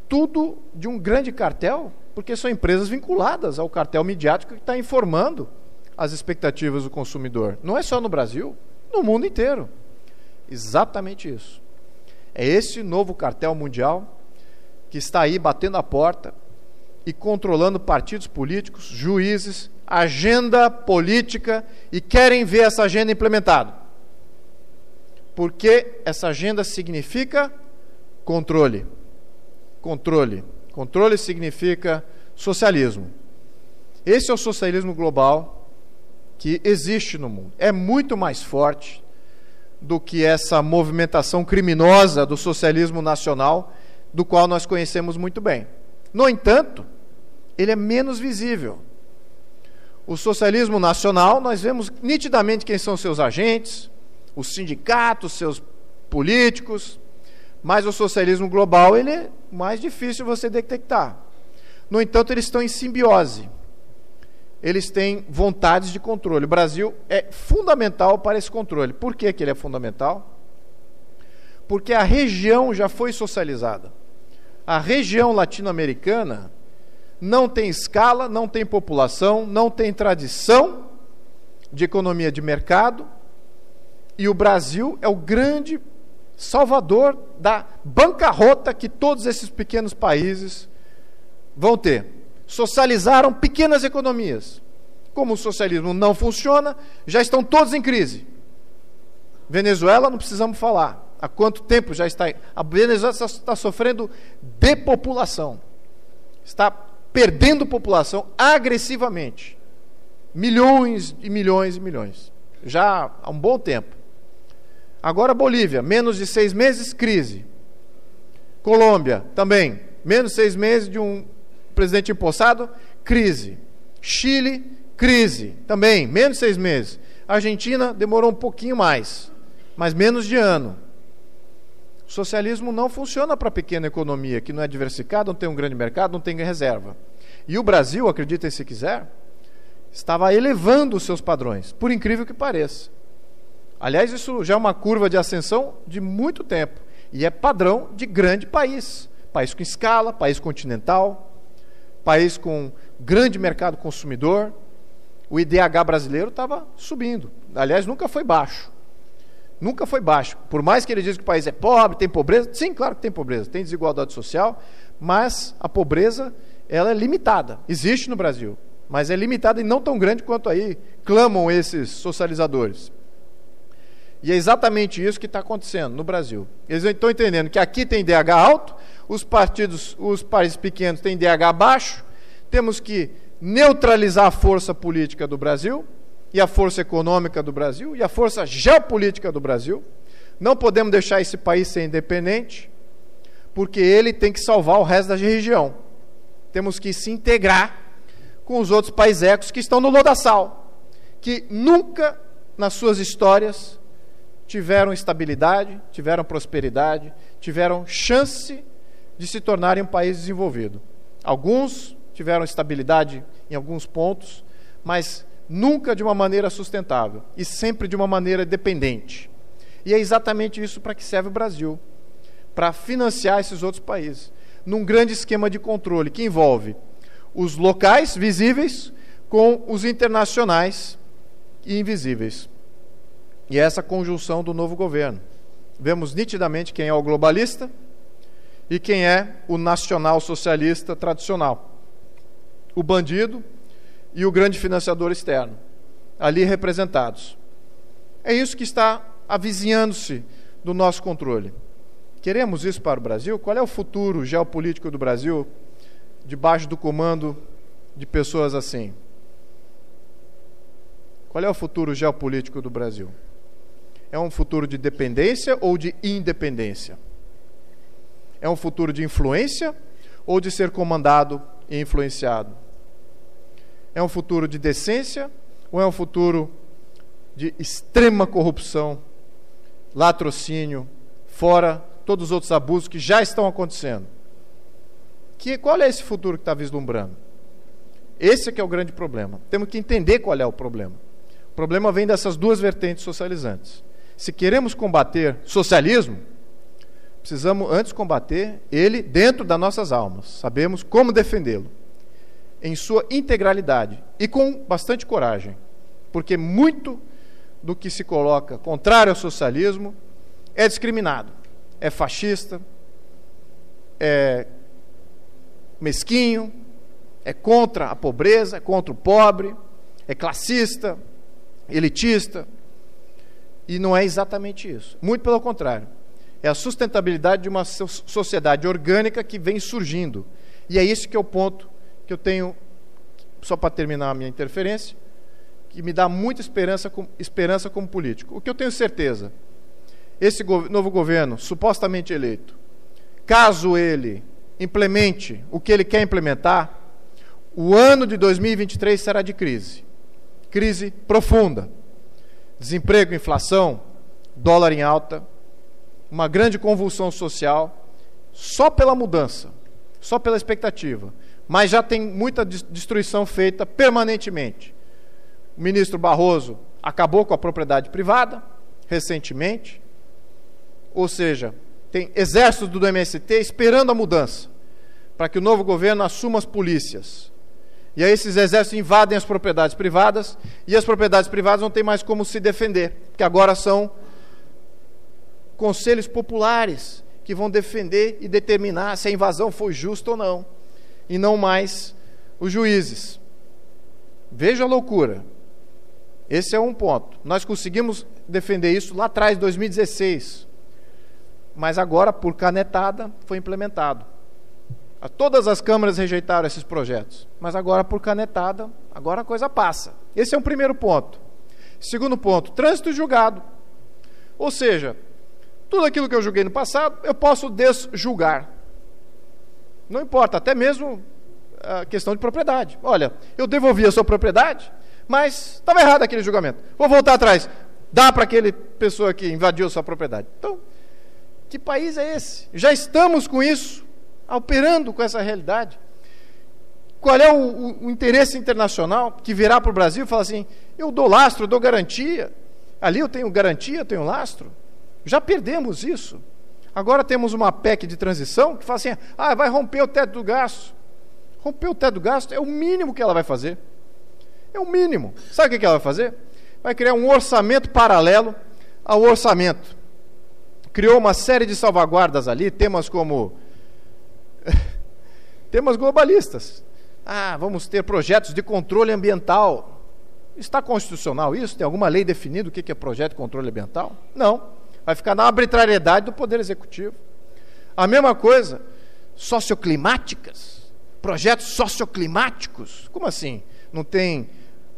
tudo de um grande cartel, porque são empresas vinculadas ao cartel midiático que está informando as expectativas do consumidor. Não é só no Brasil, no mundo inteiro. Exatamente isso. É esse novo cartel mundial que está aí batendo a porta e controlando partidos políticos, juízes, agenda política, e querem ver essa agenda implementada. Porque essa agenda significa controle. Controle. Controle significa socialismo. Esse é o socialismo global que existe no mundo. É muito mais forte do que essa movimentação criminosa do socialismo nacional, do qual nós conhecemos muito bem. No entanto, ele é menos visível. O socialismo nacional, nós vemos nitidamente quem são seus agentes, os sindicatos, seus políticos, mas o socialismo global, ele é mais difícil você detectar. No entanto, eles estão em simbiose. Eles têm vontades de controle. O Brasil é fundamental para esse controle. Por que ele é fundamental? Porque a região já foi socializada. A região latino-americana não tem escala, não tem população, não tem tradição de economia de mercado, e o Brasil é o grande salvador da bancarrota que todos esses pequenos países vão ter. Socializaram pequenas economias. Como o socialismo não funciona, já estão todos em crise. Venezuela, não precisamos falar. Há quanto tempo já está? A Venezuela está sofrendo depopulação. Está perdendo população agressivamente. Milhões e milhões e milhões. Já há um bom tempo. Agora Bolívia, menos de 6 meses, crise. Colômbia, também, menos de 6 meses de um presidente empossado, crise. Chile, crise, também, menos de 6 meses. A Argentina demorou um pouquinho mais, mas menos de ano. O socialismo não funciona para a pequena economia, que não é diversificada, não tem um grande mercado, não tem reserva. E o Brasil, acreditem se quiser, estava elevando os seus padrões, por incrível que pareça. Aliás, isso já é uma curva de ascensão de muito tempo. E é padrão de grande país. País com escala, país continental, país com grande mercado consumidor. O IDH brasileiro estava subindo. Aliás, nunca foi baixo. Nunca foi baixo. Por mais que ele diga que o país é pobre, tem pobreza. Sim, claro que tem pobreza. Tem desigualdade social. Mas a pobreza, ela é limitada. Existe no Brasil. Mas é limitada e não tão grande quanto aí clamam esses socializadores. E é exatamente isso que está acontecendo no Brasil. Eles estão entendendo que aqui tem IDH alto, os países pequenos têm IDH baixo, temos que neutralizar a força política do Brasil, e a força econômica do Brasil, e a força geopolítica do Brasil. Não podemos deixar esse país ser independente, porque ele tem que salvar o resto da região. Temos que se integrar com os outros paisecos que estão no lodaçal, que nunca nas suas histórias tiveram estabilidade, tiveram prosperidade, tiveram chance de se tornarem um país desenvolvido. Alguns tiveram estabilidade em alguns pontos, mas nunca de uma maneira sustentável e sempre de uma maneira dependente. E é exatamente isso para que serve o Brasil, para financiar esses outros países, num grande esquema de controle que envolve os locais visíveis com os internacionais e invisíveis. E é essa conjunção do novo governo. Vemos nitidamente quem é o globalista e quem é o nacional-socialista tradicional. O bandido e o grande financiador externo, ali representados. É isso que está avizinhando-se do nosso controle. Queremos isso para o Brasil? Qual é o futuro geopolítico do Brasil debaixo do comando de pessoas assim? Qual é o futuro geopolítico do Brasil? É um futuro de dependência ou de independência? É um futuro de influência ou de ser comandado e influenciado? É um futuro de decência ou é um futuro de extrema corrupção, latrocínio, fora todos os outros abusos que já estão acontecendo? Qual é esse futuro que está vislumbrando? Esse é que é o grande problema. Temos que entender qual é o problema. O problema vem dessas duas vertentes socializantes. Se queremos combater socialismo, precisamos antes combater ele dentro das nossas almas. Sabemos como defendê-lo, em sua integralidade e com bastante coragem, porque muito do que se coloca contrário ao socialismo é discriminado, é fascista, é mesquinho, é contra a pobreza, é contra o pobre, é classista, elitista, e não é exatamente isso. Muito pelo contrário. É a sustentabilidade de uma sociedade orgânica que vem surgindo. E é esse que é o ponto que eu tenho, só para terminar a minha interferência, que me dá muita esperança como político. O que eu tenho certeza, esse novo governo, supostamente eleito, caso ele implemente o que ele quer implementar, o ano de 2023 será de crise. Crise profunda. Desemprego, inflação, dólar em alta, uma grande convulsão social, só pela mudança, só pela expectativa. Mas já tem muita destruição feita permanentemente. O ministro Barroso acabou com a propriedade privada, recentemente, ou seja, tem exércitos do MST esperando a mudança, para que o novo governo assuma as polícias. E aí esses exércitos invadem as propriedades privadas, e as propriedades privadas não têm mais como se defender, porque agora são conselhos populares que vão defender e determinar se a invasão foi justa ou não, e não mais os juízes. Veja a loucura. Esse é um ponto. Nós conseguimos defender isso lá atrás, em 2016, mas agora, por canetada, foi implementado. Todas as câmaras rejeitaram esses projetos, mas agora, por canetada, agora a coisa passa. Esse é um primeiro ponto. Segundo ponto, trânsito julgado. Ou seja, tudo aquilo que eu julguei no passado, eu posso desjulgar. Não importa, até mesmo a questão de propriedade. Olha, eu devolvi a sua propriedade, mas estava errado aquele julgamento. Vou voltar atrás. Dá para aquele pessoa que invadiu a sua propriedade. Então, que país é esse? Já estamos com isso, operando com essa realidade. Qual é o interesse internacional que virá para o Brasil e fala assim, eu dou lastro, eu dou garantia, ali eu tenho garantia, eu tenho lastro. Já perdemos isso. Agora temos uma PEC de transição que fala assim, vai romper o teto do gasto. Romper o teto do gasto é o mínimo que ela vai fazer. É o mínimo. Sabe o que ela vai fazer? Vai criar um orçamento paralelo ao orçamento. Criou uma série de salvaguardas ali, temas como temas globalistas. Vamos ter projetos de controle ambiental. Está constitucional isso? Tem alguma lei definindo o que é projeto de controle ambiental? Não. Vai ficar na arbitrariedade do Poder Executivo. A mesma coisa, socioclimáticas, projetos socioclimáticos. Como assim? Não tem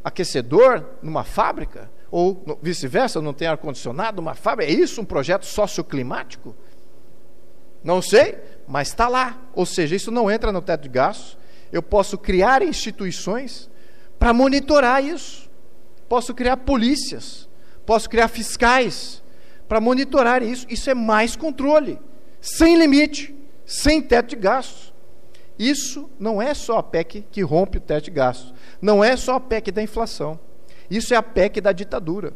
aquecedor numa fábrica? Ou vice-versa, não tem ar-condicionado numa fábrica? É isso um projeto socioclimático? Não sei, mas está lá. Ou seja, isso não entra no teto de gastos. Eu posso criar instituições para monitorar isso. Posso criar polícias, posso criar fiscais para monitorar isso. Isso é mais controle, sem limite, sem teto de gastos. Isso não é só a PEC que rompe o teto de gastos. Não é só a PEC da inflação. Isso é a PEC da ditadura.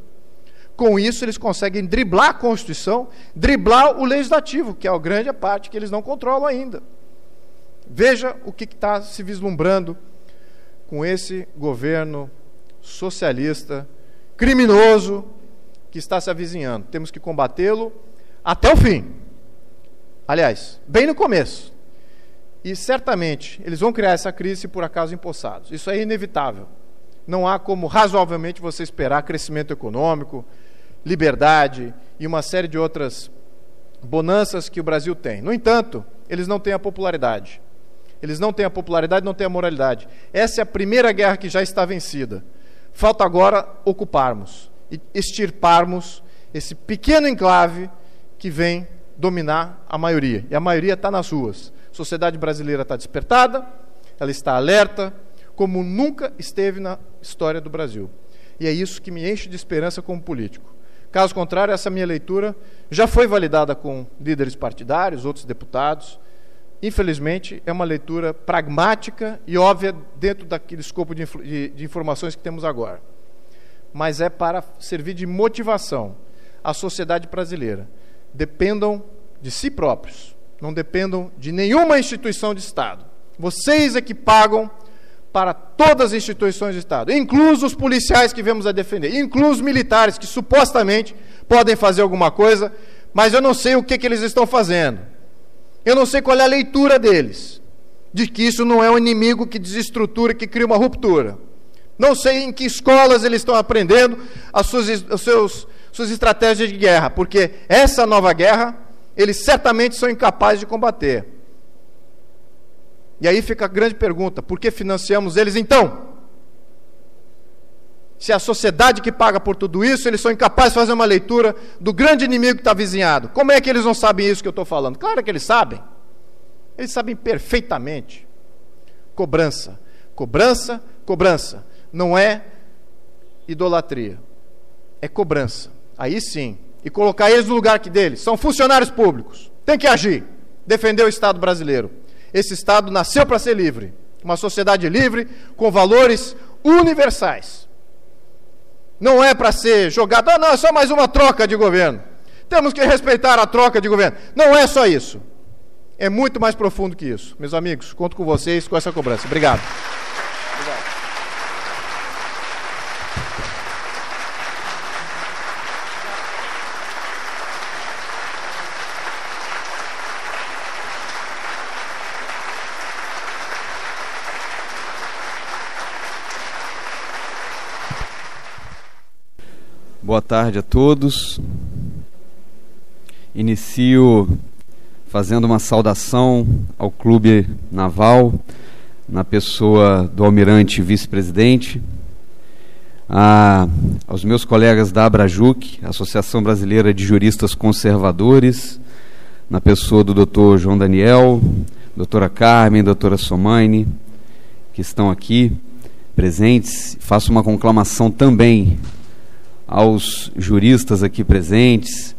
Com isso, eles conseguem driblar a Constituição, driblar o Legislativo, que é a grande parte que eles não controlam ainda. Veja o que está se vislumbrando com esse governo socialista, criminoso, que está se avizinhando. Temos que combatê-lo até o fim. Aliás, bem no começo. E certamente eles vão criar essa crise se por acaso empossados. Isso é inevitável. Não há como razoavelmente você esperar crescimento econômico, liberdade e uma série de outras bonanças que o Brasil tem. No entanto, eles não têm a popularidade. Eles não têm a popularidade, não têm a moralidade. Essa é a primeira guerra que já está vencida. Falta agora ocuparmos e extirparmos esse pequeno enclave que vem dominar a maioria. E a maioria está nas ruas. A sociedade brasileira está despertada, ela está alerta, como nunca esteve na história do Brasil. E é isso que me enche de esperança como político. Caso contrário, essa minha leitura já foi validada com líderes partidários, outros deputados. Infelizmente, é uma leitura pragmática e óbvia dentro daquele escopo de informações que temos agora. Mas é para servir de motivação à sociedade brasileira. Dependam de si próprios, não dependam de nenhuma instituição de Estado. Vocês é que pagam para todas as instituições de Estado, incluso os policiais que vemos a defender, incluso os militares que supostamente podem fazer alguma coisa, mas eu não sei o que eles estão fazendo. Eu não sei qual é a leitura deles, de que isso não é um inimigo que desestrutura, que cria uma ruptura. Não sei em que escolas eles estão aprendendo as suas estratégias de guerra, porque essa nova guerra, eles certamente são incapazes de combater. E aí fica a grande pergunta, por que financiamos eles então? Se a sociedade que paga por tudo isso, eles são incapazes de fazer uma leitura do grande inimigo que está avizinhado. Como é que eles não sabem isso que eu estou falando? Claro que eles sabem. Eles sabem perfeitamente. Cobrança, cobrança, cobrança. Não é idolatria. É cobrança. Aí sim. E colocar eles no lugar que deles. São funcionários públicos. Tem que agir. Defender o Estado brasileiro. Esse Estado nasceu para ser livre. Uma sociedade livre, com valores universais. Não é para ser jogado, não, é só mais uma troca de governo. Temos que respeitar a troca de governo. Não é só isso. É muito mais profundo que isso. Meus amigos, conto com vocês com essa cobrança. Obrigado. Boa tarde a todos. Inicio fazendo uma saudação ao Clube Naval, na pessoa do almirante vice-presidente, aos meus colegas da Abrajuc, Associação Brasileira de Juristas Conservadores, na pessoa do Dr. João Daniel, doutora Carmen, doutora Somaine, que estão aqui presentes, faço uma conclamação também aos juristas aqui presentes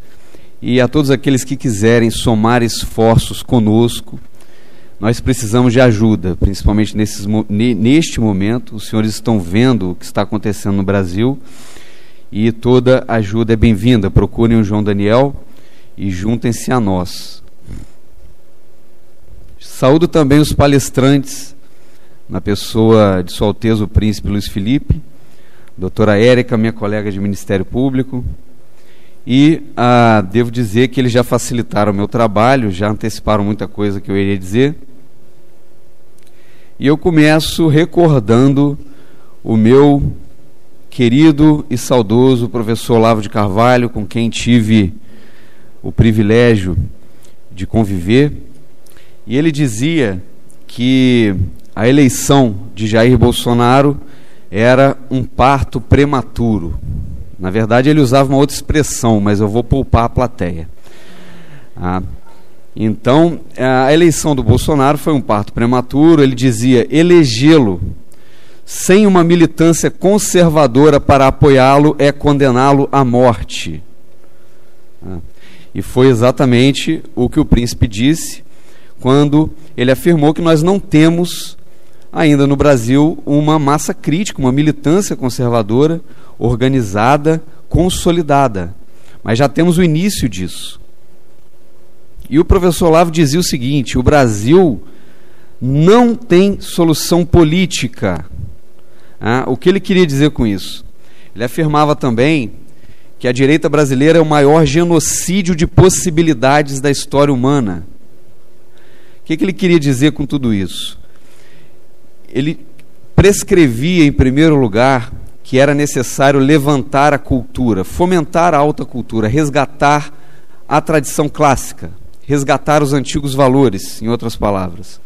e a todos aqueles que quiserem somar esforços conosco. Nós precisamos de ajuda, principalmente neste momento. Os senhores estão vendo o que está acontecendo no Brasil e toda ajuda é bem-vinda. Procurem o João Daniel e juntem-se a nós. Saúdo também os palestrantes, na pessoa de Sua Alteza o Príncipe Luiz Felipe, doutora Érica, minha colega de Ministério Público, e devo dizer que eles já facilitaram o meu trabalho, já anteciparam muita coisa que eu iria dizer. E eu começo recordando o meu querido e saudoso professor Olavo de Carvalho, com quem tive o privilégio de conviver, e ele dizia que a eleição de Jair Bolsonaro era um parto prematuro. Na verdade, ele usava uma outra expressão, mas eu vou poupar a plateia. Então, a eleição do Bolsonaro foi um parto prematuro. Ele dizia: elegê-lo sem uma militância conservadora para apoiá-lo é condená-lo à morte. E foi exatamente o que o príncipe disse quando ele afirmou que nós não temos ainda no Brasil uma massa crítica, uma militância conservadora, organizada, consolidada. Mas já temos o início disso. E o professor Olavo dizia o seguinte: o Brasil não tem solução política. O que ele queria dizer com isso? Ele afirmava também que a direita brasileira é o maior genocídio de possibilidades da história humana. O que ele queria dizer com tudo isso? Ele prescrevia, em primeiro lugar, que era necessário levantar a cultura, fomentar a alta cultura, resgatar a tradição clássica, resgatar os antigos valores, em outras palavras.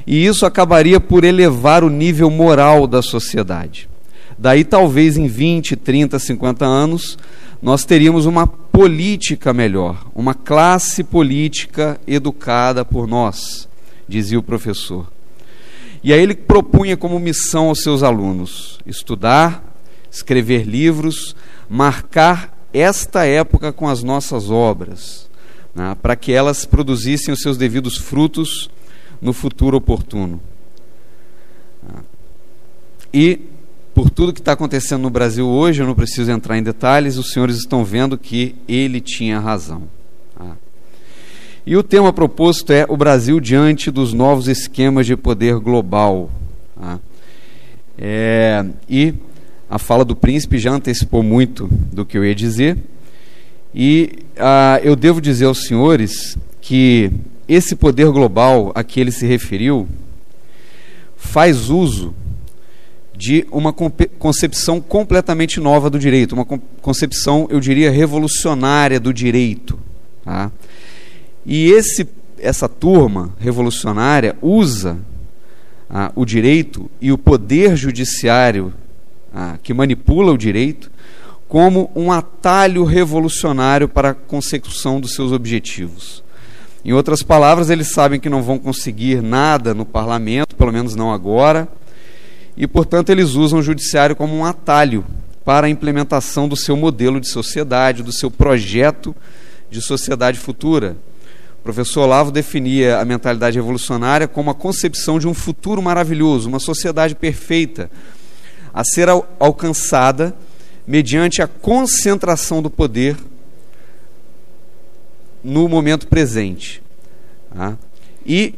E isso acabaria por elevar o nível moral da sociedade. Daí, talvez em 20, 30, 50 anos, nós teríamos uma política melhor, uma classe política educada por nós, dizia o professor. E aí ele propunha como missão aos seus alunos estudar, escrever livros, marcar esta época com as nossas obras, né, para que elas produzissem os seus devidos frutos no futuro oportuno. E por tudo que está acontecendo no Brasil hoje, eu não preciso entrar em detalhes, os senhores estão vendo que ele tinha razão. E o tema proposto é o Brasil diante dos novos esquemas de poder global. E a fala do príncipe já antecipou muito do que eu ia dizer. E eu devo dizer aos senhores que esse poder global a que ele se referiu faz uso de uma concepção completamente nova do direito, uma concepção, eu diria, revolucionária do direito. E essa turma revolucionária usa o direito e o poder judiciário que manipula o direito como um atalho revolucionário para a consecução dos seus objetivos. Em outras palavras, eles sabem que não vão conseguir nada no parlamento, pelo menos não agora, e, portanto, eles usam o judiciário como um atalho para a implementação do seu modelo de sociedade, do seu projeto de sociedade futura. O professor Olavo definia a mentalidade revolucionária como a concepção de um futuro maravilhoso, uma sociedade perfeita, a ser alcançada mediante a concentração do poder no momento presente. E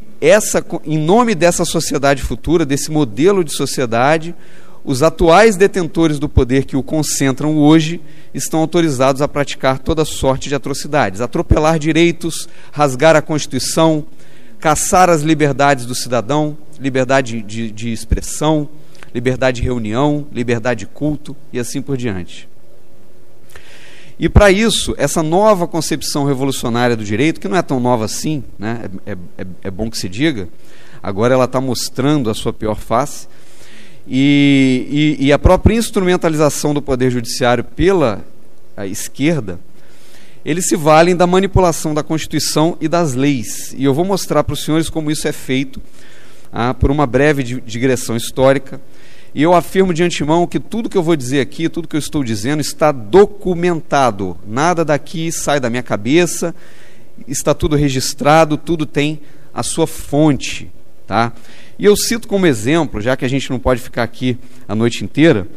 em nome dessa sociedade futura, desse modelo de sociedade, os atuais detentores do poder que o concentram hoje estão autorizados a praticar toda sorte de atrocidades, atropelar direitos, rasgar a Constituição, caçar as liberdades do cidadão, liberdade de expressão, liberdade de reunião, liberdade de culto e assim por diante. E para isso, essa nova concepção revolucionária do direito, que não é tão nova assim, né? É bom que se diga, agora ela está mostrando a sua pior face, e a própria instrumentalização do poder judiciário pela esquerda, eles se valem da manipulação da Constituição e das leis. E eu vou mostrar para os senhores como isso é feito por uma breve digressão histórica. E eu afirmo de antemão que tudo que eu vou dizer aqui, tudo que eu estou dizendo, está documentado. Nada daqui sai da minha cabeça, está tudo registrado, tudo tem a sua fonte. Tá? E eu cito como exemplo, já que a gente não pode ficar aqui a noite inteira,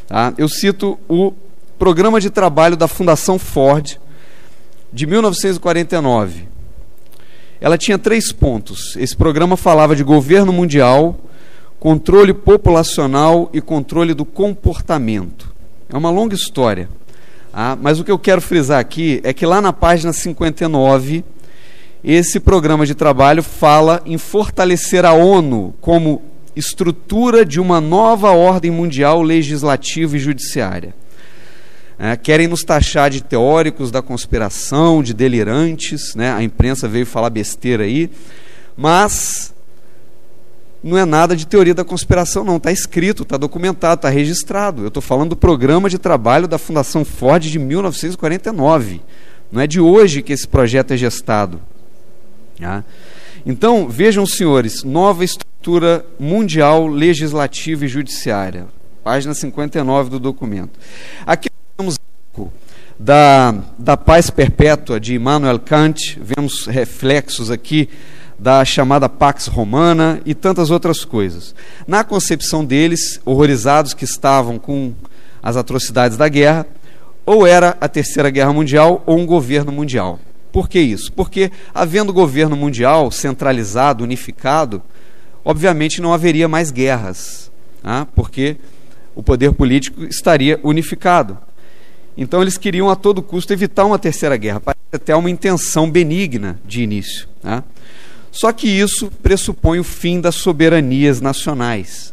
tá? Eu cito o Programa de Trabalho da Fundação Ford, de 1949. Ela tinha 3 pontos. Esse programa falava de governo mundial, controle populacional e controle do comportamento. É uma longa história. Mas o que eu quero frisar aqui é que lá na página 59, esse programa de trabalho fala em fortalecer a ONU como estrutura de uma nova ordem mundial legislativa e judiciária. Querem nos taxar de teóricos da conspiração, de delirantes, né? A imprensa veio falar besteira aí, mas não é nada de teoria da conspiração, não. Está escrito, está documentado, está registrado. Eu estou falando do programa de trabalho da Fundação Ford de 1949. Não é de hoje que esse projeto é gestado. Então, vejam, senhores, nova estrutura mundial, legislativa e judiciária. Página 59 do documento. Aqui nós vemos da paz perpétua de Immanuel Kant, vemos reflexos aqui da chamada Pax Romana e tantas outras coisas. Na concepção deles, horrorizados que estavam com as atrocidades da guerra, ou era a Terceira Guerra Mundial ou um governo mundial. Por que isso? Porque, havendo governo mundial centralizado, unificado, obviamente não haveria mais guerras, porque o poder político estaria unificado. Então eles queriam a todo custo evitar uma terceira guerra, parece até uma intenção benigna de início. Só que isso pressupõe o fim das soberanias nacionais.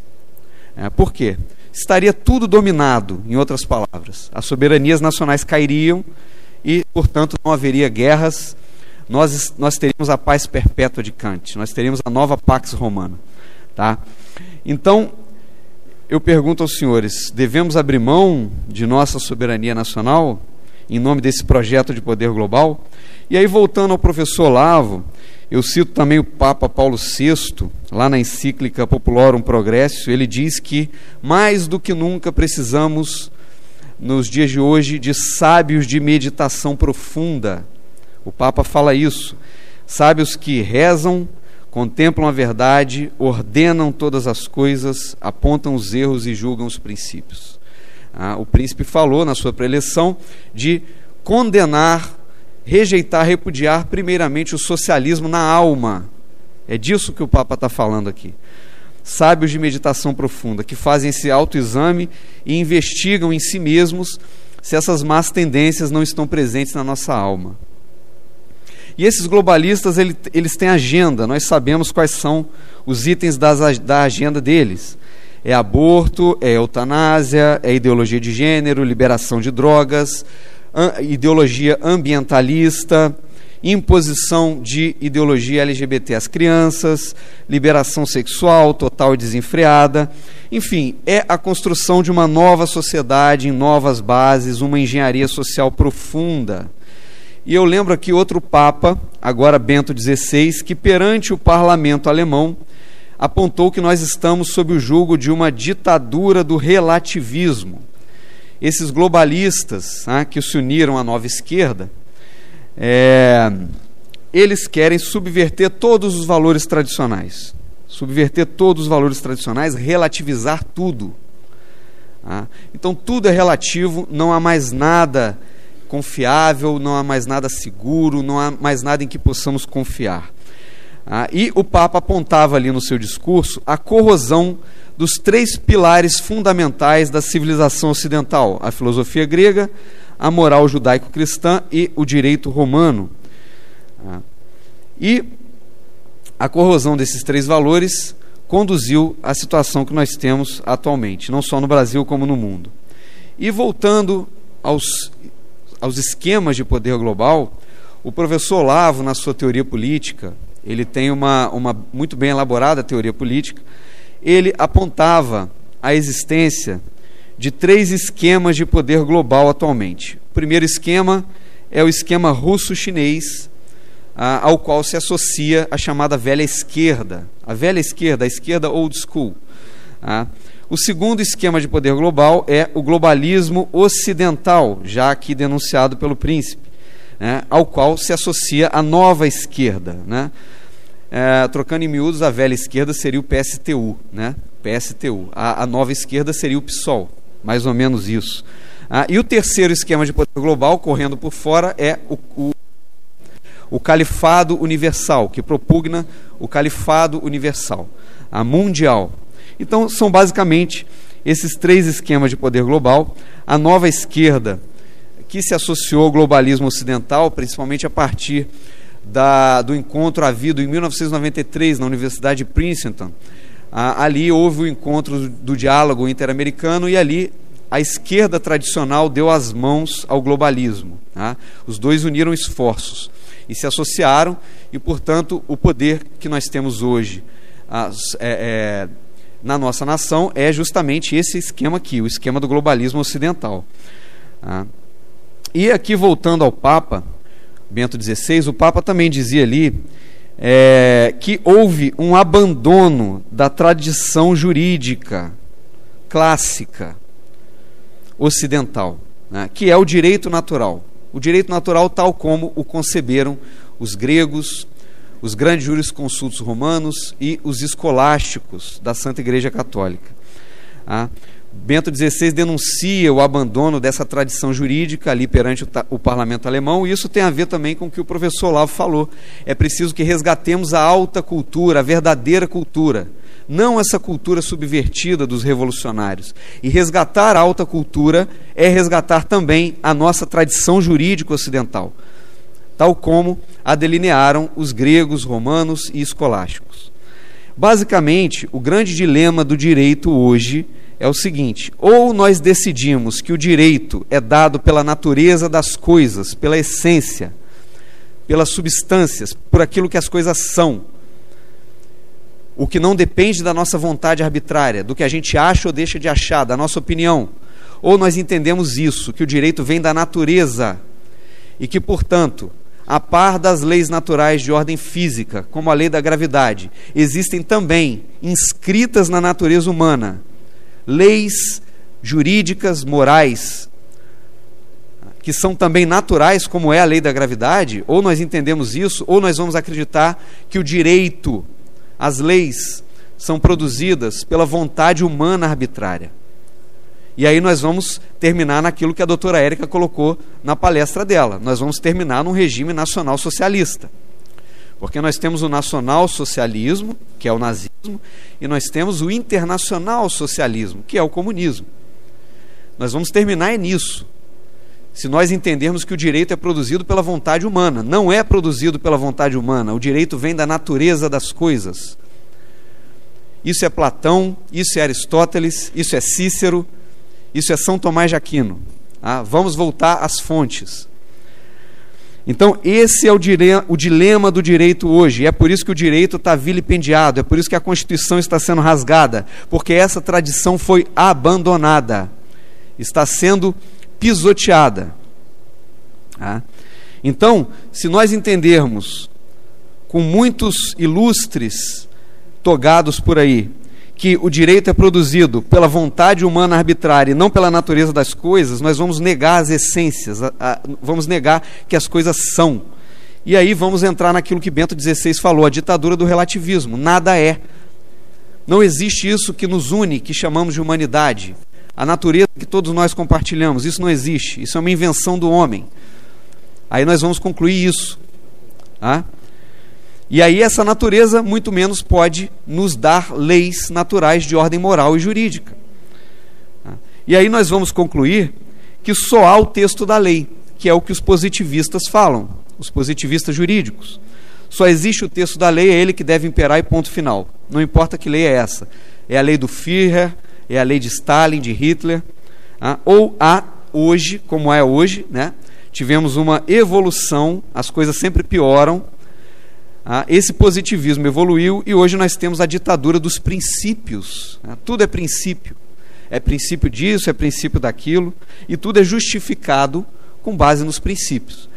Por quê? Estaria tudo dominado, em outras palavras. As soberanias nacionais cairiam e, portanto, não haveria guerras. Nós teríamos a paz perpétua de Kant, nós teríamos a nova Pax Romana. Tá? Então, eu pergunto aos senhores, devemos abrir mão de nossa soberania nacional em nome desse projeto de poder global? E aí, voltando ao professor Olavo, eu cito também o Papa Paulo VI, lá na encíclica Populorum Progressio, ele diz que mais do que nunca precisamos, nos dias de hoje, de sábios de meditação profunda. O Papa fala isso, sábios que rezam, contemplam a verdade, ordenam todas as coisas, apontam os erros e julgam os princípios. O príncipe falou na sua preleção de condenar, rejeitar, repudiar primeiramente o socialismo na alma. É disso que o Papa está falando aqui. Sábios de meditação profunda, que fazem esse autoexame e investigam em si mesmos se essas más tendências não estão presentes na nossa alma. E esses globalistas, eles têm agenda, nós sabemos quais são os itens da agenda deles. É aborto, é eutanásia, é ideologia de gênero, liberação de drogas, ideologia ambientalista, imposição de ideologia LGBT às crianças, liberação sexual total e desenfreada. Enfim, é a construção de uma nova sociedade em novas bases, uma engenharia social profunda. E eu lembro aqui outro Papa, agora Bento XVI, que perante o parlamento alemão apontou que nós estamos sob o jugo de uma ditadura do relativismo. Esses globalistas que se uniram à nova esquerda, eles querem subverter todos os valores tradicionais. Subverter todos os valores tradicionais, relativizar tudo. Então tudo é relativo, não há mais nada confiável, não há mais nada seguro, não há mais nada em que possamos confiar. E o Papa apontava ali no seu discurso a corrosão dos 3 pilares fundamentais da civilização ocidental: a filosofia grega, a moral judaico-cristã e o direito romano. E a corrosão desses 3 valores conduziu à situação que nós temos atualmente, não só no Brasil como no mundo. E voltando aos esquemas de poder global, o professor Olavo, na sua teoria política, ele tem uma muito bem elaborada teoria política, ele apontava a existência de 3 esquemas de poder global atualmente. O primeiro esquema é o esquema russo-chinês, ao qual se associa a chamada velha esquerda. A velha esquerda, a esquerda old school. O segundo esquema de poder global é o globalismo ocidental, já aqui denunciado pelo Príncipe, né, ao qual se associa a nova esquerda. Né? Trocando em miúdos, a velha esquerda seria o PSTU. Né? PSTU. A nova esquerda seria o PSOL, mais ou menos isso. E o terceiro esquema de poder global, correndo por fora, é o califado universal, que propugna o califado universal, a mundial. Então, são basicamente esses três esquemas de poder global. A nova esquerda, que se associou ao globalismo ocidental, principalmente a partir do encontro havido em 1993 na Universidade de Princeton. Ali houve o encontro do diálogo interamericano e ali a esquerda tradicional deu as mãos ao globalismo. Os dois uniram esforços e se associaram, e, portanto, o poder que nós temos hoje na nossa nação é justamente esse esquema aqui, o esquema do globalismo ocidental. E aqui, voltando ao Papa Bento XVI, o Papa também dizia ali que houve um abandono da tradição jurídica clássica ocidental, né, que é o direito natural. O direito natural tal como o conceberam os gregos, os grandes jurisconsultos romanos e os escolásticos da Santa Igreja Católica. Bento XVI denuncia o abandono dessa tradição jurídica ali perante o parlamento alemão, e isso tem a ver também com o que o professor Olavo falou. É preciso que resgatemos a alta cultura, a verdadeira cultura, não essa cultura subvertida dos revolucionários. E resgatar a alta cultura é resgatar também a nossa tradição jurídica ocidental, tal como a delinearam os gregos, romanos e escolásticos. Basicamente, o grande dilema do direito hoje é o seguinte: ou nós decidimos que o direito é dado pela natureza das coisas, pela essência, pelas substâncias, por aquilo que as coisas são, o que não depende da nossa vontade arbitrária, do que a gente acha ou deixa de achar, da nossa opinião. Ou nós entendemos isso, que o direito vem da natureza e que, portanto, a par das leis naturais de ordem física, como a lei da gravidade, existem também, inscritas na natureza humana, leis jurídicas, morais, que são também naturais, como é a lei da gravidade. Ou nós entendemos isso, ou nós vamos acreditar que o direito, as leis, são produzidas pela vontade humana arbitrária. E aí nós vamos terminar naquilo que a doutora Érica colocou na palestra dela. Nós vamos terminar num regime nacional socialista. Porque nós temos o nacional-socialismo, que é o nazismo, e nós temos o internacional-socialismo, que é o comunismo. Nós vamos terminar nisso, se nós entendermos que o direito é produzido pela vontade humana. Não é produzido pela vontade humana, o direito vem da natureza das coisas. Isso é Platão, isso é Aristóteles, isso é Cícero, isso é São Tomás de Aquino. Vamos voltar às fontes. Então, esse é o dilema do direito hoje. É por isso que o direito está vilipendiado, é por isso que a Constituição está sendo rasgada, porque essa tradição foi abandonada, está sendo pisoteada. Então, se nós entendermos, com muitos ilustres togados por aí, que o direito é produzido pela vontade humana arbitrária e não pela natureza das coisas, nós vamos negar as essências, vamos negar que as coisas são. E aí vamos entrar naquilo que Bento XVI falou, a ditadura do relativismo. Nada é. Não existe isso que nos une, que chamamos de humanidade. A natureza que todos nós compartilhamos, isso não existe. Isso é uma invenção do homem. Aí nós vamos concluir isso. E aí essa natureza muito menos pode nos dar leis naturais de ordem moral e jurídica. E aí nós vamos concluir que só há o texto da lei, que é o que os positivistas falam, os positivistas jurídicos. Só existe o texto da lei, é ele que deve imperar e ponto final. Não importa que lei é essa. É a lei do Führer, é a lei de Stalin, de Hitler. Ou há hoje, como é hoje, né? Tivemos uma evolução, as coisas sempre pioram. Esse positivismo evoluiu e hoje nós temos a ditadura dos princípios. Tudo é princípio disso, é princípio daquilo, e tudo é justificado com base nos princípios.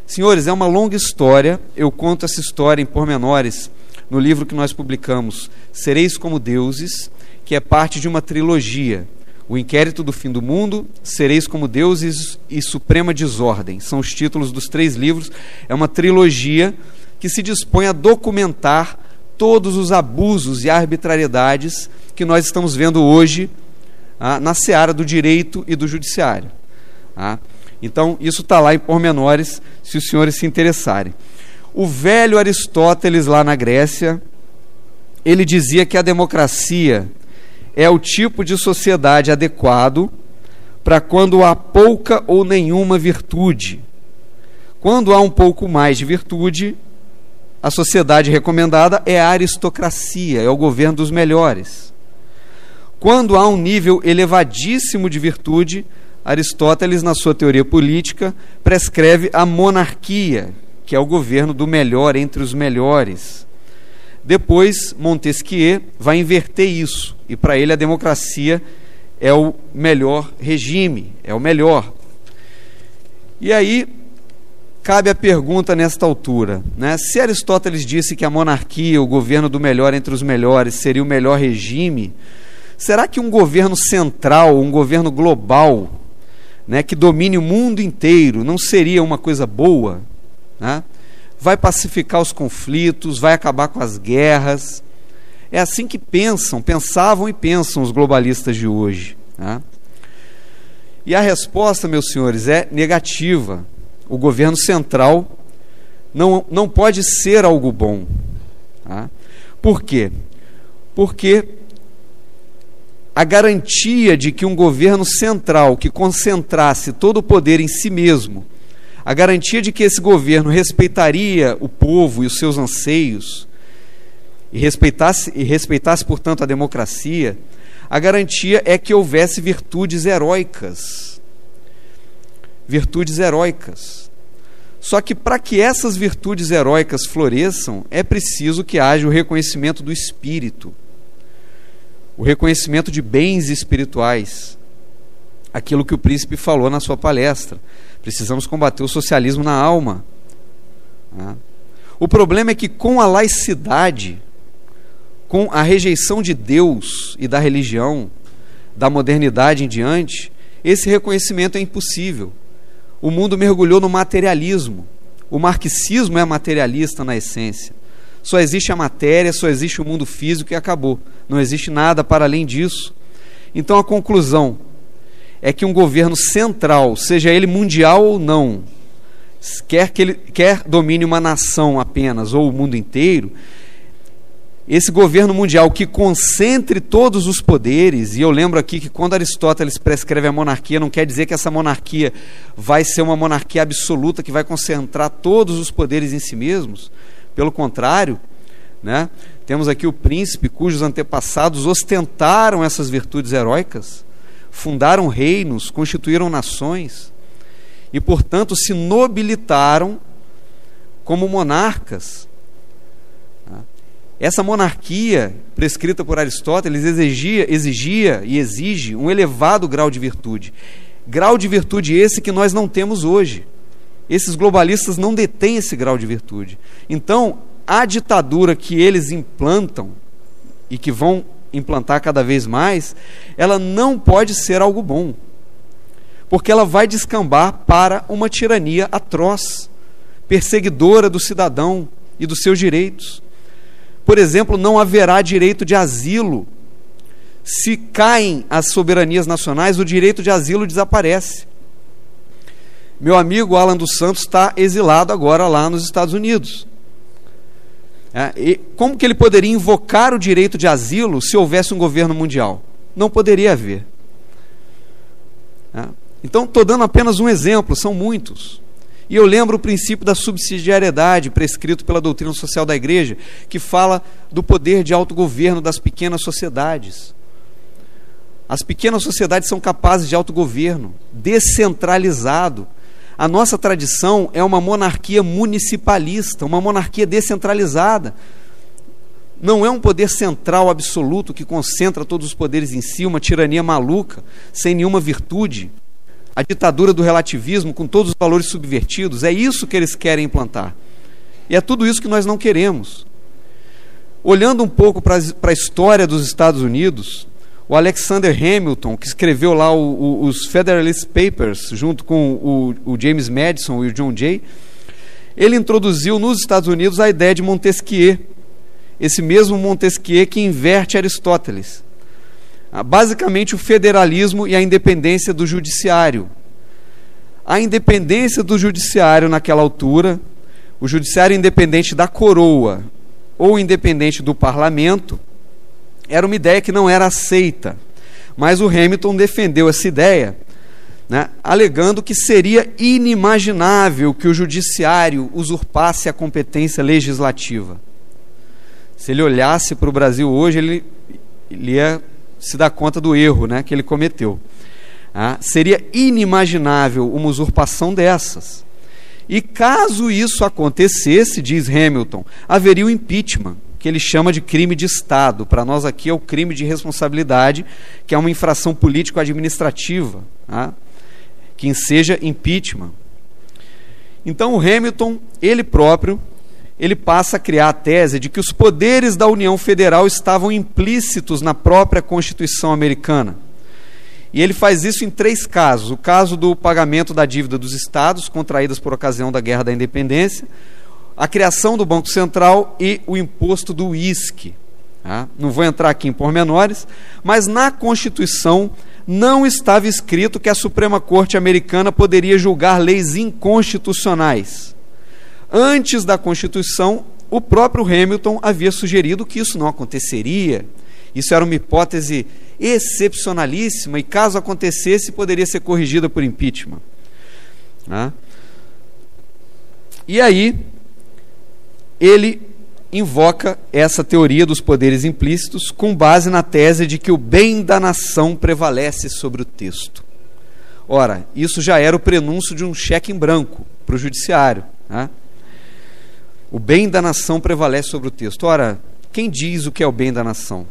Senhores, é uma longa história, eu conto essa história em pormenores no livro que nós publicamos, Sereis como Deuses, que é parte de uma trilogia. O Inquérito do Fim do Mundo, Sereis como Deuses e Suprema Desordem. São os títulos dos 3 livros. É uma trilogia que se dispõe a documentar todos os abusos e arbitrariedades que nós estamos vendo hoje na seara do direito e do judiciário. Então, isso está lá em pormenores, se os senhores se interessarem. O velho Aristóteles, lá na Grécia, ele dizia que a democracia é o tipo de sociedade adequado para quando há pouca ou nenhuma virtude. Quando há um pouco mais de virtude, a sociedade recomendada é a aristocracia, é o governo dos melhores. Quando há um nível elevadíssimo de virtude, Aristóteles, na sua teoria política, prescreve a monarquia, que é o governo do melhor entre os melhores. Depois, Montesquieu vai inverter isso, e para ele a democracia é o melhor regime, é o melhor. E aí, cabe a pergunta nesta altura, né? Se Aristóteles disse que a monarquia, o governo do melhor entre os melhores, seria o melhor regime, será que um governo central, um governo global, né, que domine o mundo inteiro, não seria uma coisa boa? Né? Vai pacificar os conflitos, vai acabar com as guerras. É assim que pensavam e pensam os globalistas de hoje. Né? E a resposta, meus senhores, é negativa. O governo central não pode ser algo bom. Tá? Por quê? Porque a garantia de que um governo central que concentrasse todo o poder em si mesmo, a garantia de que esse governo respeitaria o povo e os seus anseios, e respeitasse, portanto, a democracia, a garantia é que houvesse virtudes heróicas. Virtudes heróicas. Só que para que essas virtudes heróicas floresçam, é preciso que haja o reconhecimento do espírito, o reconhecimento de bens espirituais, aquilo que o príncipe falou na sua palestra. Precisamos combater o socialismo na alma. O problema é que com a laicidade, com a rejeição de Deus e da religião, da modernidade em diante, esse reconhecimento é impossível. O mundo mergulhou no materialismo. O marxismo é materialista na essência. Só existe a matéria, só existe o mundo físico e acabou. Não existe nada para além disso. Então a conclusão é que um governo central, seja ele mundial ou não, quer domine uma nação apenas ou o mundo inteiro, esse governo mundial que concentre todos os poderes, e eu lembro aqui que quando Aristóteles prescreve a monarquia, não quer dizer que essa monarquia vai ser uma monarquia absoluta que vai concentrar todos os poderes em si mesmos. Pelo contrário, né, temos aqui o príncipe cujos antepassados ostentaram essas virtudes heróicas, fundaram reinos, constituíram nações e, portanto, se nobilitaram como monarcas. Essa monarquia prescrita por Aristóteles exigia e exige um elevado grau de virtude. Grau de virtude esse que nós não temos hoje. Esses globalistas não detêm esse grau de virtude. Então, a ditadura que eles implantam e que vão implantar cada vez mais, ela não pode ser algo bom, porque ela vai descambar para uma tirania atroz, perseguidora do cidadão e dos seus direitos. Por exemplo, não haverá direito de asilo. Se caem as soberanias nacionais, o direito de asilo desaparece. Meu amigo Alan dos Santos está exilado agora lá nos Estados Unidos. E como que ele poderia invocar o direito de asilo se houvesse um governo mundial? Não poderia haver. Então, estou dando apenas um exemplo, são muitos. E eu lembro o princípio da subsidiariedade prescrito pela doutrina social da Igreja, que fala do poder de autogoverno das pequenas sociedades. As pequenas sociedades são capazes de autogoverno, descentralizado. A nossa tradição é uma monarquia municipalista, uma monarquia descentralizada. Não é um poder central absoluto que concentra todos os poderes em si, uma tirania maluca, sem nenhuma virtude. a ditadura do relativismo com todos os valores subvertidos. É isso que eles querem implantar. E é tudo isso que nós não queremos. Olhando um pouco para a história dos Estados Unidos, o Alexander Hamilton, que escreveu lá os Federalist Papers, junto com o James Madison e o John Jay, ele introduziu nos Estados Unidos a ideia de Montesquieu, esse mesmo Montesquieu que inverte Aristóteles. Basicamente o federalismo e a independência do judiciário. A independência do judiciário naquela altura, o judiciário independente da coroa ou independente do parlamento, era uma ideia que não era aceita. Mas o Hamilton defendeu essa ideia, né, alegando que seria inimaginável que o judiciário usurpasse a competência legislativa. Se ele olhasse para o Brasil hoje, ele ia se dar conta do erro, né, que ele cometeu. Seria inimaginável uma usurpação dessas. E caso isso acontecesse, diz Hamilton, haveria o impeachment, que ele chama de crime de Estado. Para nós aqui é o crime de responsabilidade, que é uma infração político-administrativa, que enseja impeachment. Então o Hamilton, ele próprio, ele passa a criar a tese de que os poderes da União Federal estavam implícitos na própria Constituição americana. E ele faz isso em 3 casos. O caso do pagamento da dívida dos estados, contraídas por ocasião da Guerra da Independência, a criação do Banco Central e o imposto do uísque. Não vou entrar aqui em pormenores, mas na Constituição não estava escrito que a Suprema Corte americana poderia julgar leis inconstitucionais. Antes da Constituição, o próprio Hamilton havia sugerido que isso não aconteceria. Isso era uma hipótese excepcionalíssima e, caso acontecesse, poderia ser corrigida por impeachment. E aí, ele invoca essa teoria dos poderes implícitos com base na tese de que o bem da nação prevalece sobre o texto. Ora, isso já era o prenúncio de um cheque em branco para o judiciário. O bem da nação prevalece sobre o texto. Ora, quem diz o que é o bem da nação?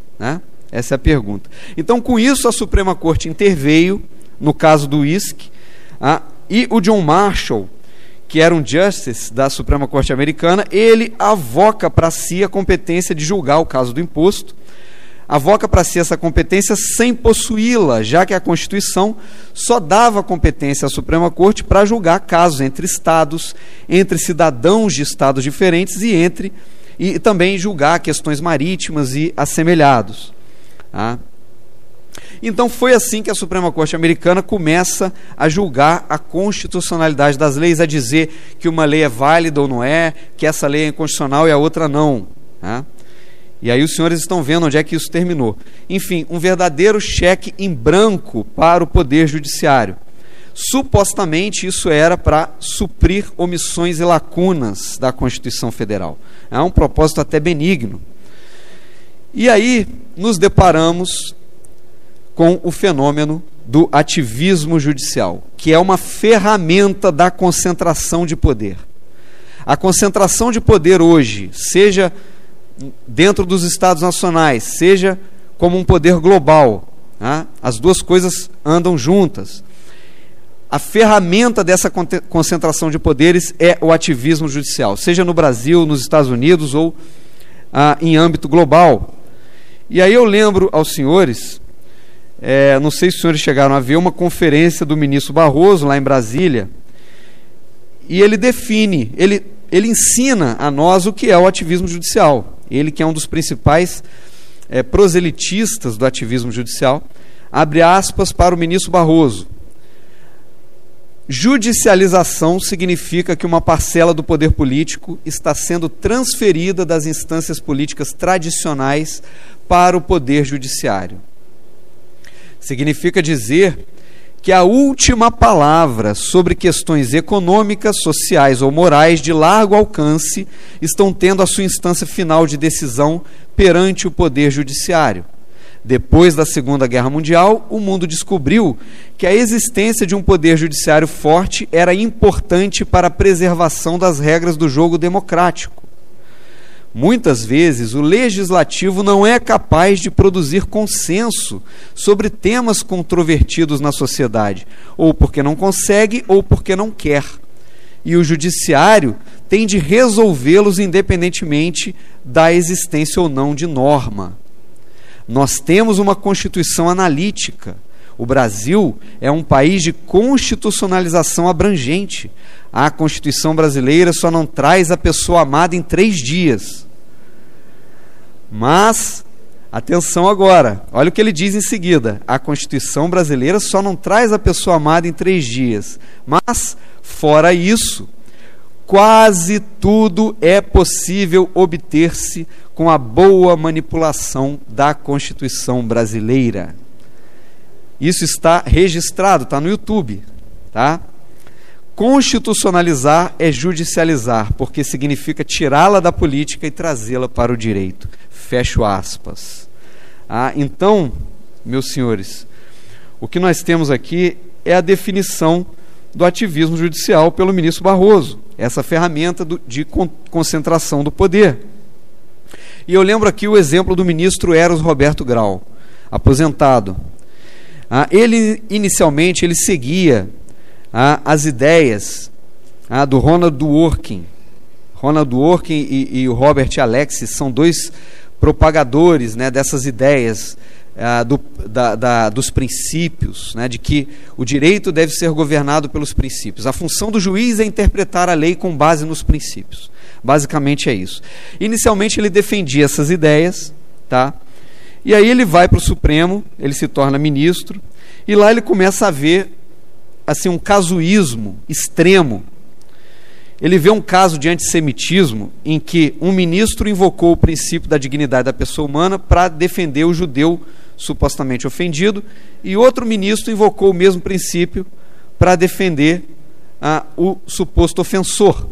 Essa é a pergunta. Então, com isso, a Suprema Corte interveio no caso do uísque, e o John Marshall, que era um justice da Suprema Corte americana, ele avoca para si a competência de julgar o caso do imposto, avoca para si essa competência sem possuí-la, já que a Constituição só dava competência à Suprema Corte para julgar casos entre estados, entre cidadãos de estados diferentes e também julgar questões marítimas e assemelhados. Então foi assim que a Suprema Corte americana começa a julgar a constitucionalidade das leis, a dizer que uma lei é válida ou não é, que essa lei é inconstitucional e a outra não. E aí os senhores estão vendo onde é que isso terminou. Enfim, um verdadeiro cheque em branco para o Poder Judiciário. Supostamente isso era para suprir omissões e lacunas da Constituição Federal. É um propósito até benigno. E aí nos deparamos com o fenômeno do ativismo judicial, que é uma ferramenta da concentração de poder. A concentração de poder hoje, seja dentro dos Estados nacionais, seja como um poder global, as duas coisas andam juntas. A ferramenta dessa concentração de poderes é o ativismo judicial, seja no Brasil, nos Estados Unidos ou em âmbito global. E aí eu lembro aos senhores, não sei se os senhores chegaram a ver uma conferência do ministro Barroso lá em Brasília, e ele define, ele ensina a nós o que é o ativismo judicial. Ele, que é um dos principais proselitistas do ativismo judicial, abre aspas para o ministro Barroso: judicialização significa que uma parcela do poder político está sendo transferida das instâncias políticas tradicionais para o poder judiciário. Significa dizer que a última palavra sobre questões econômicas, sociais ou morais de largo alcance estão tendo a sua instância final de decisão perante o poder judiciário. Depois da Segunda Guerra Mundial, o mundo descobriu que a existência de um poder judiciário forte era importante para a preservação das regras do jogo democrático. Muitas vezes, o legislativo não é capaz de produzir consenso sobre temas controvertidos na sociedade, ou porque não consegue, ou porque não quer. E o judiciário tem de resolvê-los independentemente da existência ou não de norma. Nós temos uma Constituição analítica. O Brasil é um país de constitucionalização abrangente. A Constituição brasileira só não traz a pessoa amada em 3 dias. Mas, atenção agora, olha o que ele diz em seguida. A Constituição brasileira só não traz a pessoa amada em 3 dias. Mas, fora isso, quase tudo é possível obter-se com a boa manipulação da Constituição brasileira. Isso está registrado, está no YouTube, tá? Constitucionalizar é judicializar, porque significa tirá-la da política e trazê-la para o direito. Fecho aspas. Então, meus senhores, o que nós temos aqui é a definição do ativismo judicial pelo ministro Barroso, essa ferramenta de concentração do poder. E eu lembro aqui o exemplo do ministro Eros Roberto Grau, aposentado. Ele, inicialmente, ele seguia as ideias do Ronald Dworkin. Ronald Dworkin e o Robert Alexis são 2 propagadores, né, dessas ideias dos princípios, né, de que o direito deve ser governado pelos princípios. A função do juiz é interpretar a lei com base nos princípios. Basicamente é isso. Inicialmente ele defendia essas ideias, tá? E aí ele vai para o Supremo, ele se torna ministro, e lá ele começa a ver assim, um casuísmo extremo. Ele vê um caso de antissemitismo em que um ministro invocou o princípio da dignidade da pessoa humana para defender o judeu supostamente ofendido, e outro ministro invocou o mesmo princípio para defender o suposto ofensor.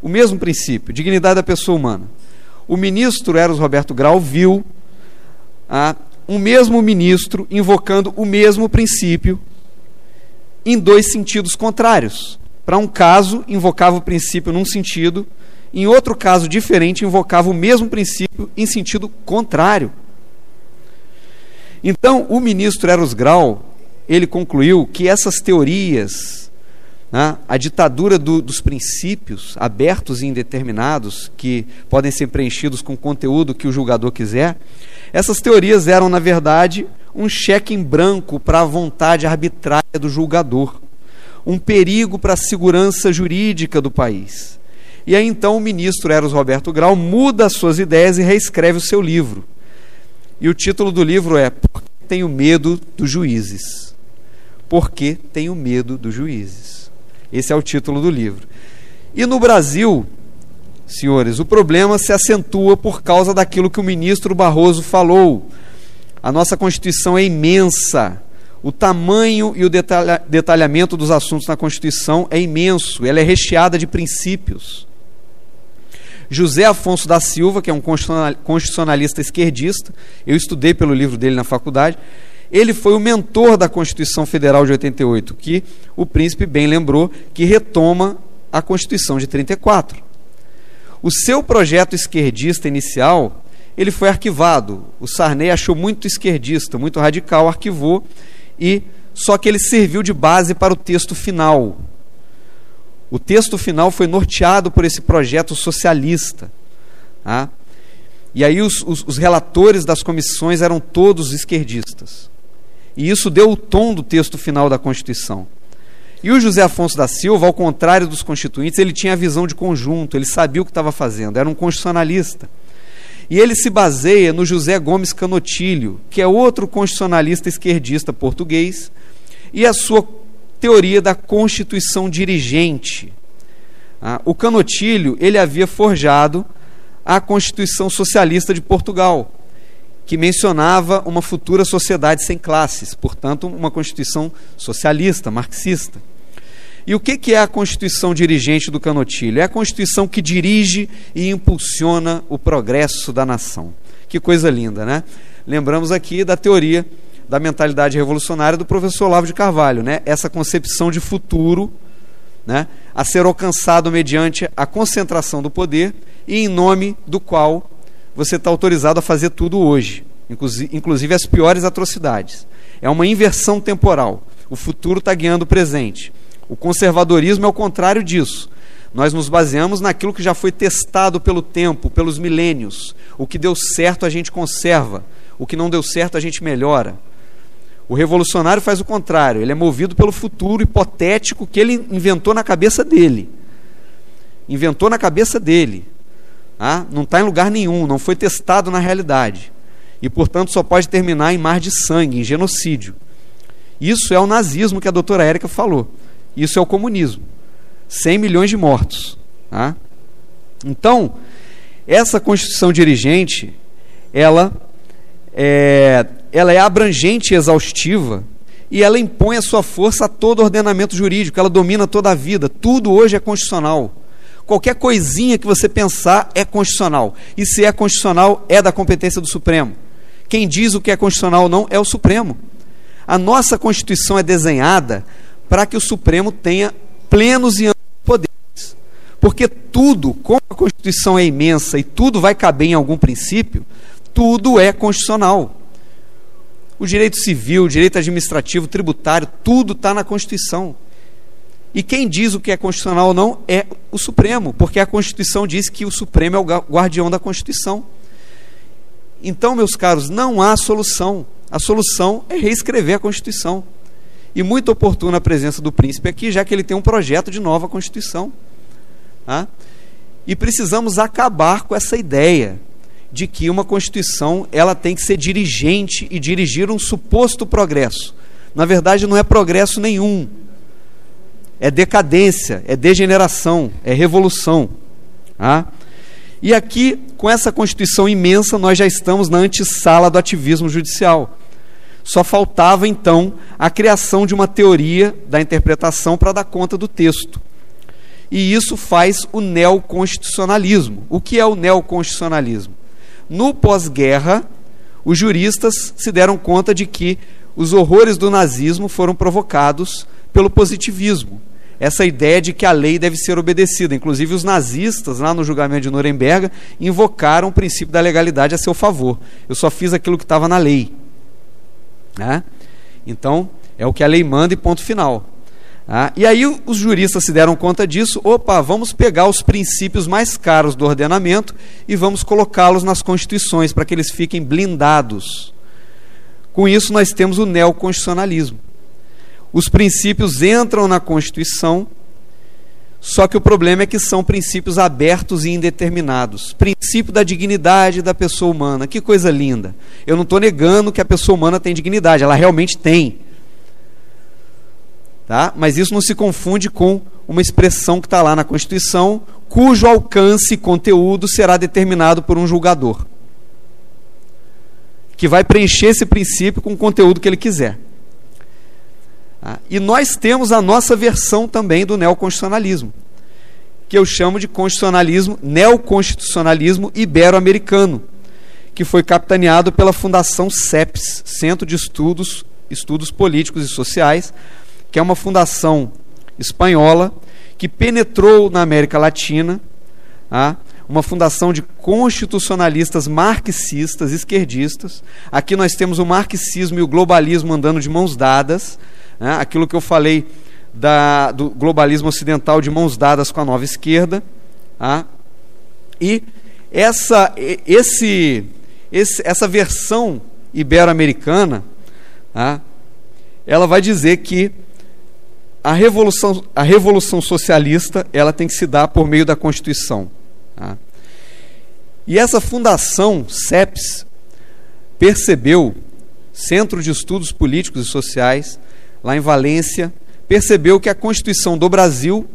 O mesmo princípio, dignidade da pessoa humana. O ministro Eros Roberto Grau viu um mesmo ministro invocando o mesmo princípio em 2 sentidos contrários. Para um caso, invocava o princípio num sentido, em outro caso diferente, invocava o mesmo princípio em sentido contrário. Então, o ministro Eros Grau, ele concluiu que essas teorias, a ditadura dos princípios abertos e indeterminados, que podem ser preenchidos com o conteúdo que o julgador quiser, essas teorias eram, na verdade, um cheque em branco para a vontade arbitrária do julgador, um perigo para a segurança jurídica do país. E aí então o ministro Eros Roberto Grau muda as suas ideias e reescreve o seu livro. E o título do livro é Por que tenho medo dos juízes? Por que tenho medo dos juízes? Esse é o título do livro. E no Brasil, senhores, o problema se acentua por causa daquilo que o ministro Barroso falou. A nossa Constituição é imensa. O tamanho e o detalhamento dos assuntos na Constituição é imenso. Ela é recheada de princípios. José Afonso da Silva, que é um constitucionalista esquerdista, eu estudei pelo livro dele na faculdade, ele foi o mentor da Constituição Federal de 88, que o príncipe bem lembrou, que retoma a Constituição de 34. O seu projeto esquerdista inicial, ele foi arquivado. O Sarney achou muito esquerdista, muito radical, arquivou, só que ele serviu de base para o texto final. O texto final foi norteado por esse projeto socialista. E aí os relatores das comissões eram todos esquerdistas. E isso deu o tom do texto final da Constituição. E o José Afonso da Silva, ao contrário dos constituintes, ele tinha a visão de conjunto, ele sabia o que estava fazendo, era um constitucionalista. E ele se baseia no José Gomes Canotilho, que é outro constitucionalista esquerdista português, e a sua teoria da Constituição dirigente. O Canotilho, ele havia forjado a Constituição Socialista de Portugal, que mencionava uma futura sociedade sem classes, portanto, uma Constituição socialista, marxista. E o que é a Constituição dirigente do Canotilho? É a Constituição que dirige e impulsiona o progresso da nação. Que coisa linda, né? Lembramos aqui da teoria da mentalidade revolucionária do professor Olavo de Carvalho, né? Essa concepção de futuro, né, a ser alcançado mediante a concentração do poder e em nome do qual você está autorizado a fazer tudo hoje, inclusive as piores atrocidades. É uma inversão temporal. O futuro está guiando o presente. O conservadorismo é o contrário disso. Nós nos baseamos naquilo que já foi testado pelo tempo, pelos milênios. O que deu certo a gente conserva, o que não deu certo a gente melhora. O revolucionário faz o contrário, ele é movido pelo futuro hipotético que ele inventou na cabeça dele. Inventou na cabeça dele. Não está em lugar nenhum, não foi testado na realidade. E, portanto, só pode terminar em mar de sangue, em genocídio. Isso é o nazismo que a doutora Érica falou. Isso é o comunismo. 100 milhões de mortos. Então, essa Constituição dirigente, ela é abrangente e exaustiva, e ela impõe a sua força a todo ordenamento jurídico, ela domina toda a vida, tudo hoje é constitucional. Qualquer coisinha que você pensar é constitucional, e se é constitucional, é da competência do Supremo. Quem diz o que é constitucional ou não é o Supremo. A nossa Constituição é desenhada para que o Supremo tenha plenos e amplos poderes, porque tudo, como a Constituição é imensa e tudo vai caber em algum princípio, tudo é constitucional. O direito civil, o direito administrativo, tributário, tudo está na Constituição. E quem diz o que é constitucional ou não é o Supremo, porque a Constituição diz que o Supremo é o guardião da Constituição. Então, meus caros, não há solução. A solução é reescrever a Constituição. E muito oportuna a presença do príncipe aqui, já que ele tem um projeto de nova Constituição. E precisamos acabar com essa ideia de que uma Constituição ela tem que ser dirigente e dirigir um suposto progresso. Na verdade, não é progresso nenhum. É decadência, é degeneração, é revolução. E aqui, com essa Constituição imensa, nós já estamos na antessala do ativismo judicial. Só faltava, então, a criação de uma teoria da interpretação para dar conta do texto. E isso faz o neoconstitucionalismo. O que é o neoconstitucionalismo? No pós-guerra, os juristas se deram conta de que os horrores do nazismo foram provocados pelo positivismo. Essa ideia de que a lei deve ser obedecida. Inclusive, os nazistas, lá no julgamento de Nuremberg, invocaram o princípio da legalidade a seu favor. Eu só fiz aquilo que estava na lei. Então, é o que a lei manda e ponto final. E aí os juristas se deram conta disso. Vamos pegar os princípios mais caros do ordenamento e vamos colocá-los nas constituições para que eles fiquem blindados. Com isso, nós temos o neoconstitucionalismo. Os princípios entram na Constituição, só que o problema é que são princípios abertos e indeterminados. Princípio da dignidade da pessoa humana. Que coisa linda. Eu não estou negando que a pessoa humana tem dignidade, ela realmente tem. Mas isso não se confunde com uma expressão que está lá na Constituição, cujo alcance e conteúdo será determinado por um julgador, que vai preencher esse princípio com o conteúdo que ele quiser. E nós temos a nossa versão também do neoconstitucionalismo, que eu chamo de neoconstitucionalismo ibero-americano, que foi capitaneado pela Fundação CEPS, Centro de Estudos Políticos e Sociais, que é uma fundação espanhola que penetrou na América Latina, uma fundação de constitucionalistas marxistas, esquerdistas. Aqui nós temos o marxismo e o globalismo andando de mãos dadas, aquilo que eu falei do globalismo ocidental de mãos dadas com a nova esquerda. E essa versão ibero-americana, ela vai dizer que a revolução socialista ela tem que se dar por meio da Constituição. E essa fundação, CEPS, percebeu, Centro de Estudos Políticos e Sociais, lá em Valência, percebeu que a Constituição do Brasil,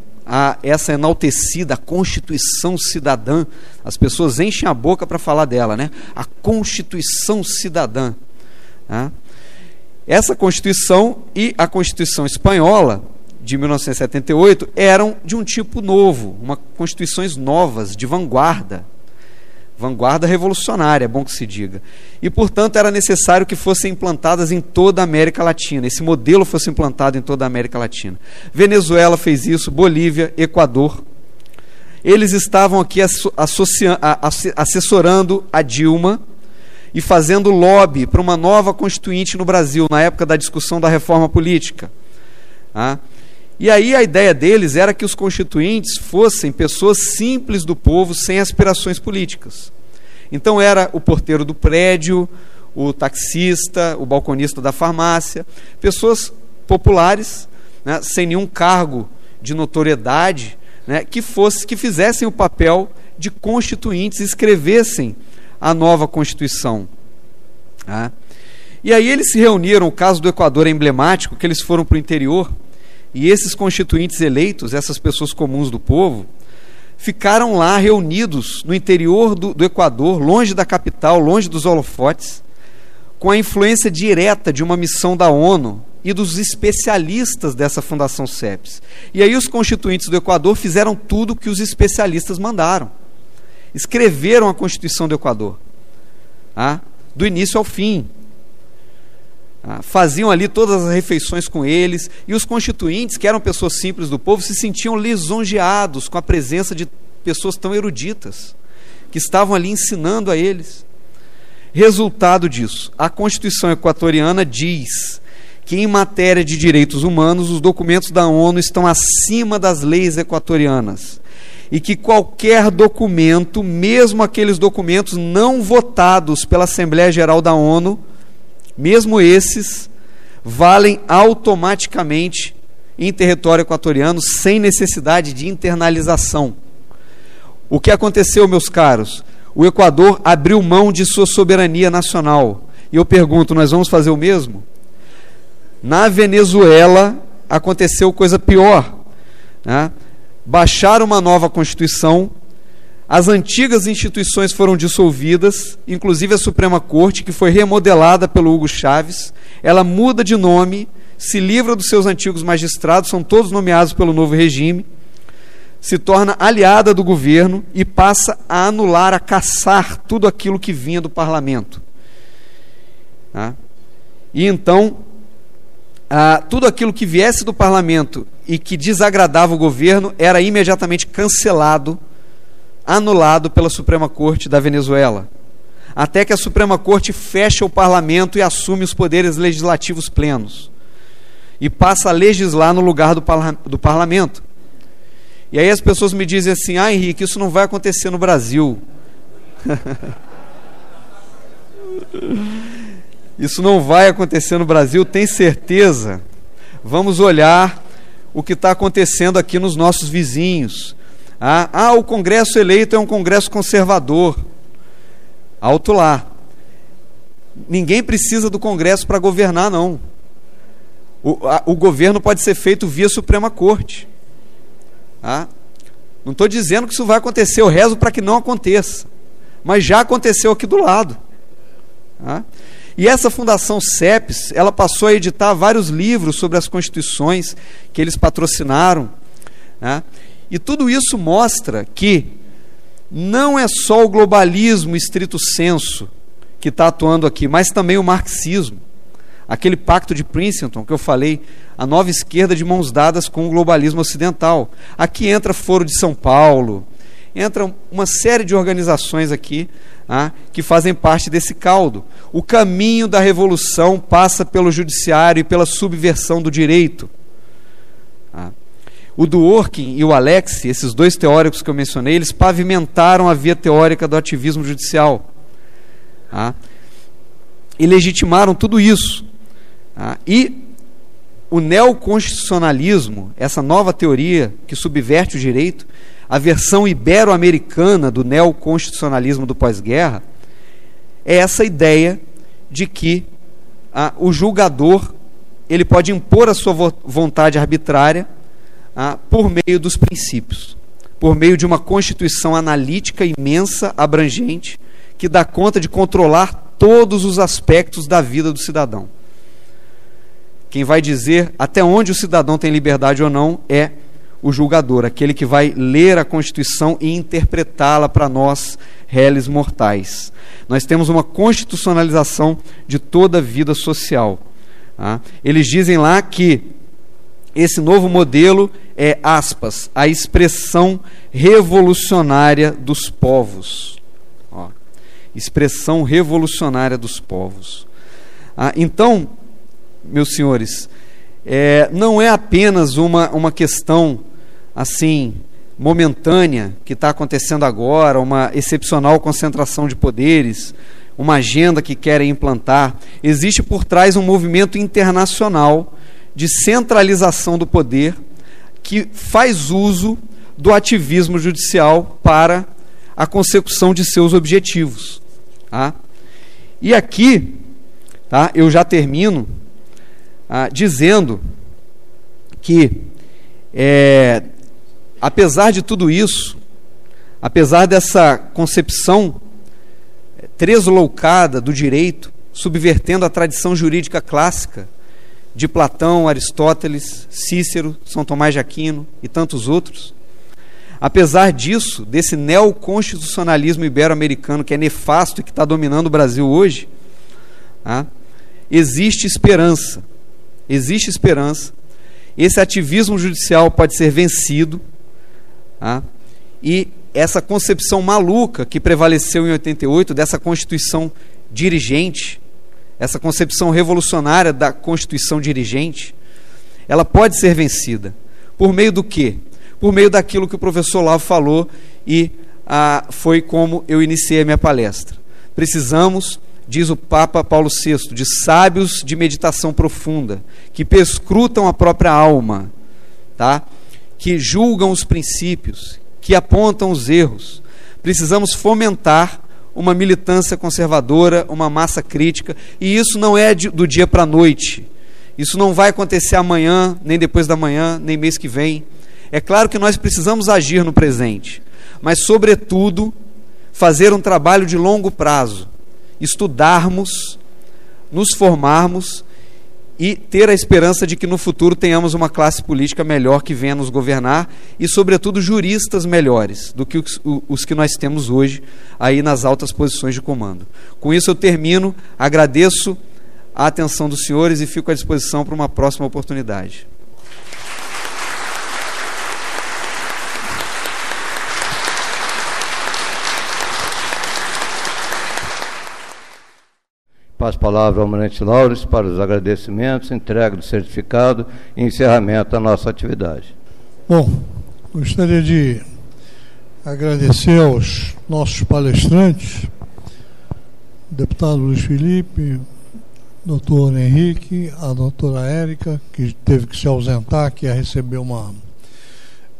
essa enaltecida Constituição Cidadã, as pessoas enchem a boca para falar dela, a Constituição Cidadã. Essa Constituição e a Constituição Espanhola, de 1978, eram de um tipo novo, constituições novas, de vanguarda. vanguarda revolucionária, é bom que se diga. E, portanto, era necessário que fossem implantadas em toda a América Latina, esse modelo fosse implantado em toda a América Latina. Venezuela fez isso, Bolívia, Equador. Eles estavam aqui assessorando a Dilma e fazendo lobby para uma nova constituinte no Brasil, na época da discussão da reforma política. E aí a ideia deles era que os constituintes fossem pessoas simples do povo, sem aspirações políticas. Então era o porteiro do prédio, o taxista, o balconista da farmácia, pessoas populares, né, sem nenhum cargo de notoriedade, né, que fizessem o papel de constituintes, escrevessem a nova Constituição. E aí eles se reuniram, o caso do Equador é emblemático, que eles foram para o interior, e esses constituintes eleitos, essas pessoas comuns do povo, ficaram lá reunidos no interior do Equador, longe da capital, longe dos holofotes, com a influência direta de uma missão da ONU e dos especialistas dessa Fundação CEPES. E aí os constituintes do Equador fizeram tudo o que os especialistas mandaram. Escreveram a Constituição do Equador, do início ao fim. Faziam ali todas as refeições com eles, e os constituintes, que eram pessoas simples do povo, se sentiam lisonjeados com a presença de pessoas tão eruditas, que estavam ali ensinando a eles. Resultado disso, a Constituição equatoriana diz que em matéria de direitos humanos, os documentos da ONU estão acima das leis equatorianas, e que qualquer documento, mesmo aqueles documentos não votados pela Assembleia Geral da ONU, mesmo esses, valem automaticamente em território equatoriano, sem necessidade de internalização. O que aconteceu, meus caros? O Equador abriu mão de sua soberania nacional. E eu pergunto, nós vamos fazer o mesmo? Na Venezuela aconteceu coisa pior, né? Baixaram uma nova Constituição, as antigas instituições foram dissolvidas, inclusive a Suprema Corte, que foi remodelada pelo Hugo Chávez. Ela muda de nome, se livra dos seus antigos magistrados, são todos nomeados pelo novo regime, se torna aliada do governo e passa a anular, a caçar tudo aquilo que vinha do parlamento. E então, tudo aquilo que viesse do parlamento e que desagradava o governo era imediatamente cancelado, anulado pela Suprema Corte da Venezuela, até que a Suprema Corte fecha o parlamento e assume os poderes legislativos plenos e passa a legislar no lugar do parlamento. E aí as pessoas me dizem assim: Henrique, isso não vai acontecer no Brasil. Isso não vai acontecer no Brasil, tem certeza? Vamos olhar o que está acontecendo aqui nos nossos vizinhos. O Congresso eleito é um Congresso conservador. Alto lá. Ninguém precisa do Congresso para governar, não. O governo pode ser feito via Suprema Corte. Não estou dizendo que isso vai acontecer, eu rezo para que não aconteça. Mas já aconteceu aqui do lado. E essa Fundação CEPES, ela passou a editar vários livros sobre as constituições que eles patrocinaram. E tudo isso mostra que não é só o globalismo estrito sensu que está atuando aqui, mas também o marxismo. Aquele pacto de Princeton que eu falei, a nova esquerda de mãos dadas com o globalismo ocidental. Aqui entra Foro de São Paulo, entra uma série de organizações aqui que fazem parte desse caldo. O caminho da revolução passa pelo judiciário e pela subversão do direito. O Dworkin e o Alexis, esses dois teóricos que eu mencionei, eles pavimentaram a via teórica do ativismo judicial. E legitimaram tudo isso. E o neoconstitucionalismo, essa nova teoria que subverte o direito, a versão ibero-americana do neoconstitucionalismo do pós-guerra, é essa ideia de que o julgador ele pode impor a sua vontade arbitrária por meio dos princípios, por meio de uma constituição analítica imensa, abrangente, que dá conta de controlar todos os aspectos da vida do cidadão. Quem vai dizer até onde o cidadão tem liberdade ou não é o julgador, aquele que vai ler a Constituição e interpretá-la para nós, réis mortais. Nós temos uma constitucionalização de toda a vida social. Tá? Eles dizem lá que esse novo modelo é, aspas, a expressão revolucionária dos povos. Ó, expressão revolucionária dos povos. Então, meus senhores, não é apenas uma questão assim momentânea que está acontecendo agora, uma excepcional concentração de poderes, uma agenda que querem implantar. Existe por trás um movimento internacional de centralização do poder que faz uso do ativismo judicial para a consecução de seus objetivos. Tá? E aqui, tá, eu já termino dizendo que, apesar de tudo isso, apesar dessa concepção tresloucada do direito, subvertendo a tradição jurídica clássica de Platão, Aristóteles, Cícero, São Tomás de Aquino e tantos outros, apesar disso, desse neoconstitucionalismo ibero-americano que é nefasto e que está dominando o Brasil hoje, existe esperança. Existe esperança. Esse ativismo judicial pode ser vencido, e essa concepção maluca que prevaleceu em 88, dessa Constituição dirigente, essa concepção revolucionária da Constituição dirigente, ela pode ser vencida. Por meio do quê? Por meio daquilo que o professor Olavo falou, e foi como eu iniciei a minha palestra. Precisamos, diz o Papa Paulo VI, de sábios de meditação profunda, que perscrutam a própria alma, tá? Que julgam os princípios, que apontam os erros. Precisamos fomentar uma militância conservadora, uma massa crítica, e isso não é do dia para a noite. Isso não vai acontecer amanhã, nem depois da manhã, nem mês que vem. É claro que nós precisamos agir no presente, mas, sobretudo, fazer um trabalho de longo prazo, estudarmos, nos formarmos e ter a esperança de que no futuro tenhamos uma classe política melhor que venha nos governar e, sobretudo, juristas melhores do que os que nós temos hoje aí nas altas posições de comando. Com isso eu termino, agradeço a atenção dos senhores e fico à disposição para uma próxima oportunidade. Passo a palavra ao Almirante Laures para os agradecimentos, entrega do certificado e encerramento da nossa atividade. Bom, gostaria de agradecer aos nossos palestrantes, deputado Luiz Felipe, doutor Henrique, a doutora Érica, que teve que se ausentar, que ia receber uma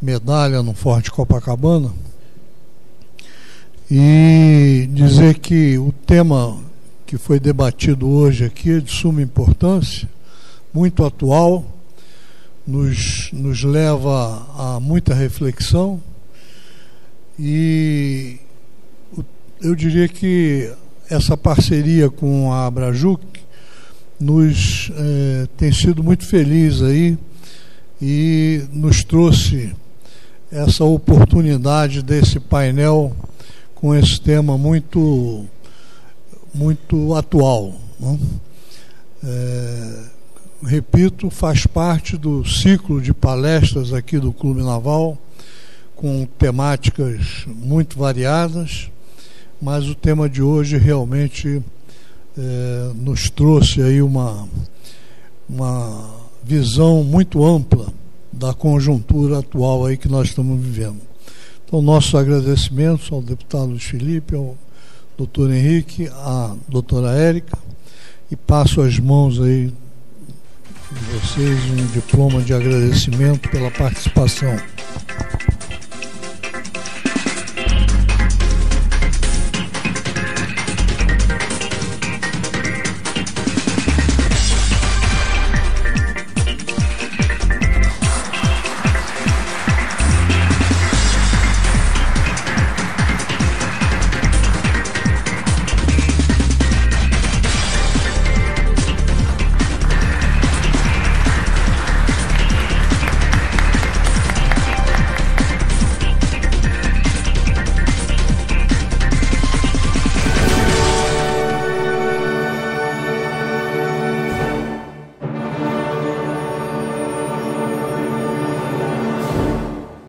medalha no Forte Copacabana, e dizer que o tema que foi debatido hoje aqui é de suma importância, muito atual, nos leva a muita reflexão, e eu diria que essa parceria com a Abrajuc tem sido muito feliz aí e nos trouxe essa oportunidade desse painel com esse tema muito atual, né? Repito, faz parte do ciclo de palestras aqui do Clube Naval, com temáticas muito variadas, mas o tema de hoje realmente nos trouxe aí uma visão muito ampla da conjuntura atual aí que nós estamos vivendo. Então, nossos agradecimentos ao deputado Luiz Felipe, ao doutor Henrique, a doutora Érica, e passo as mãos aí de vocês um diploma de agradecimento pela participação.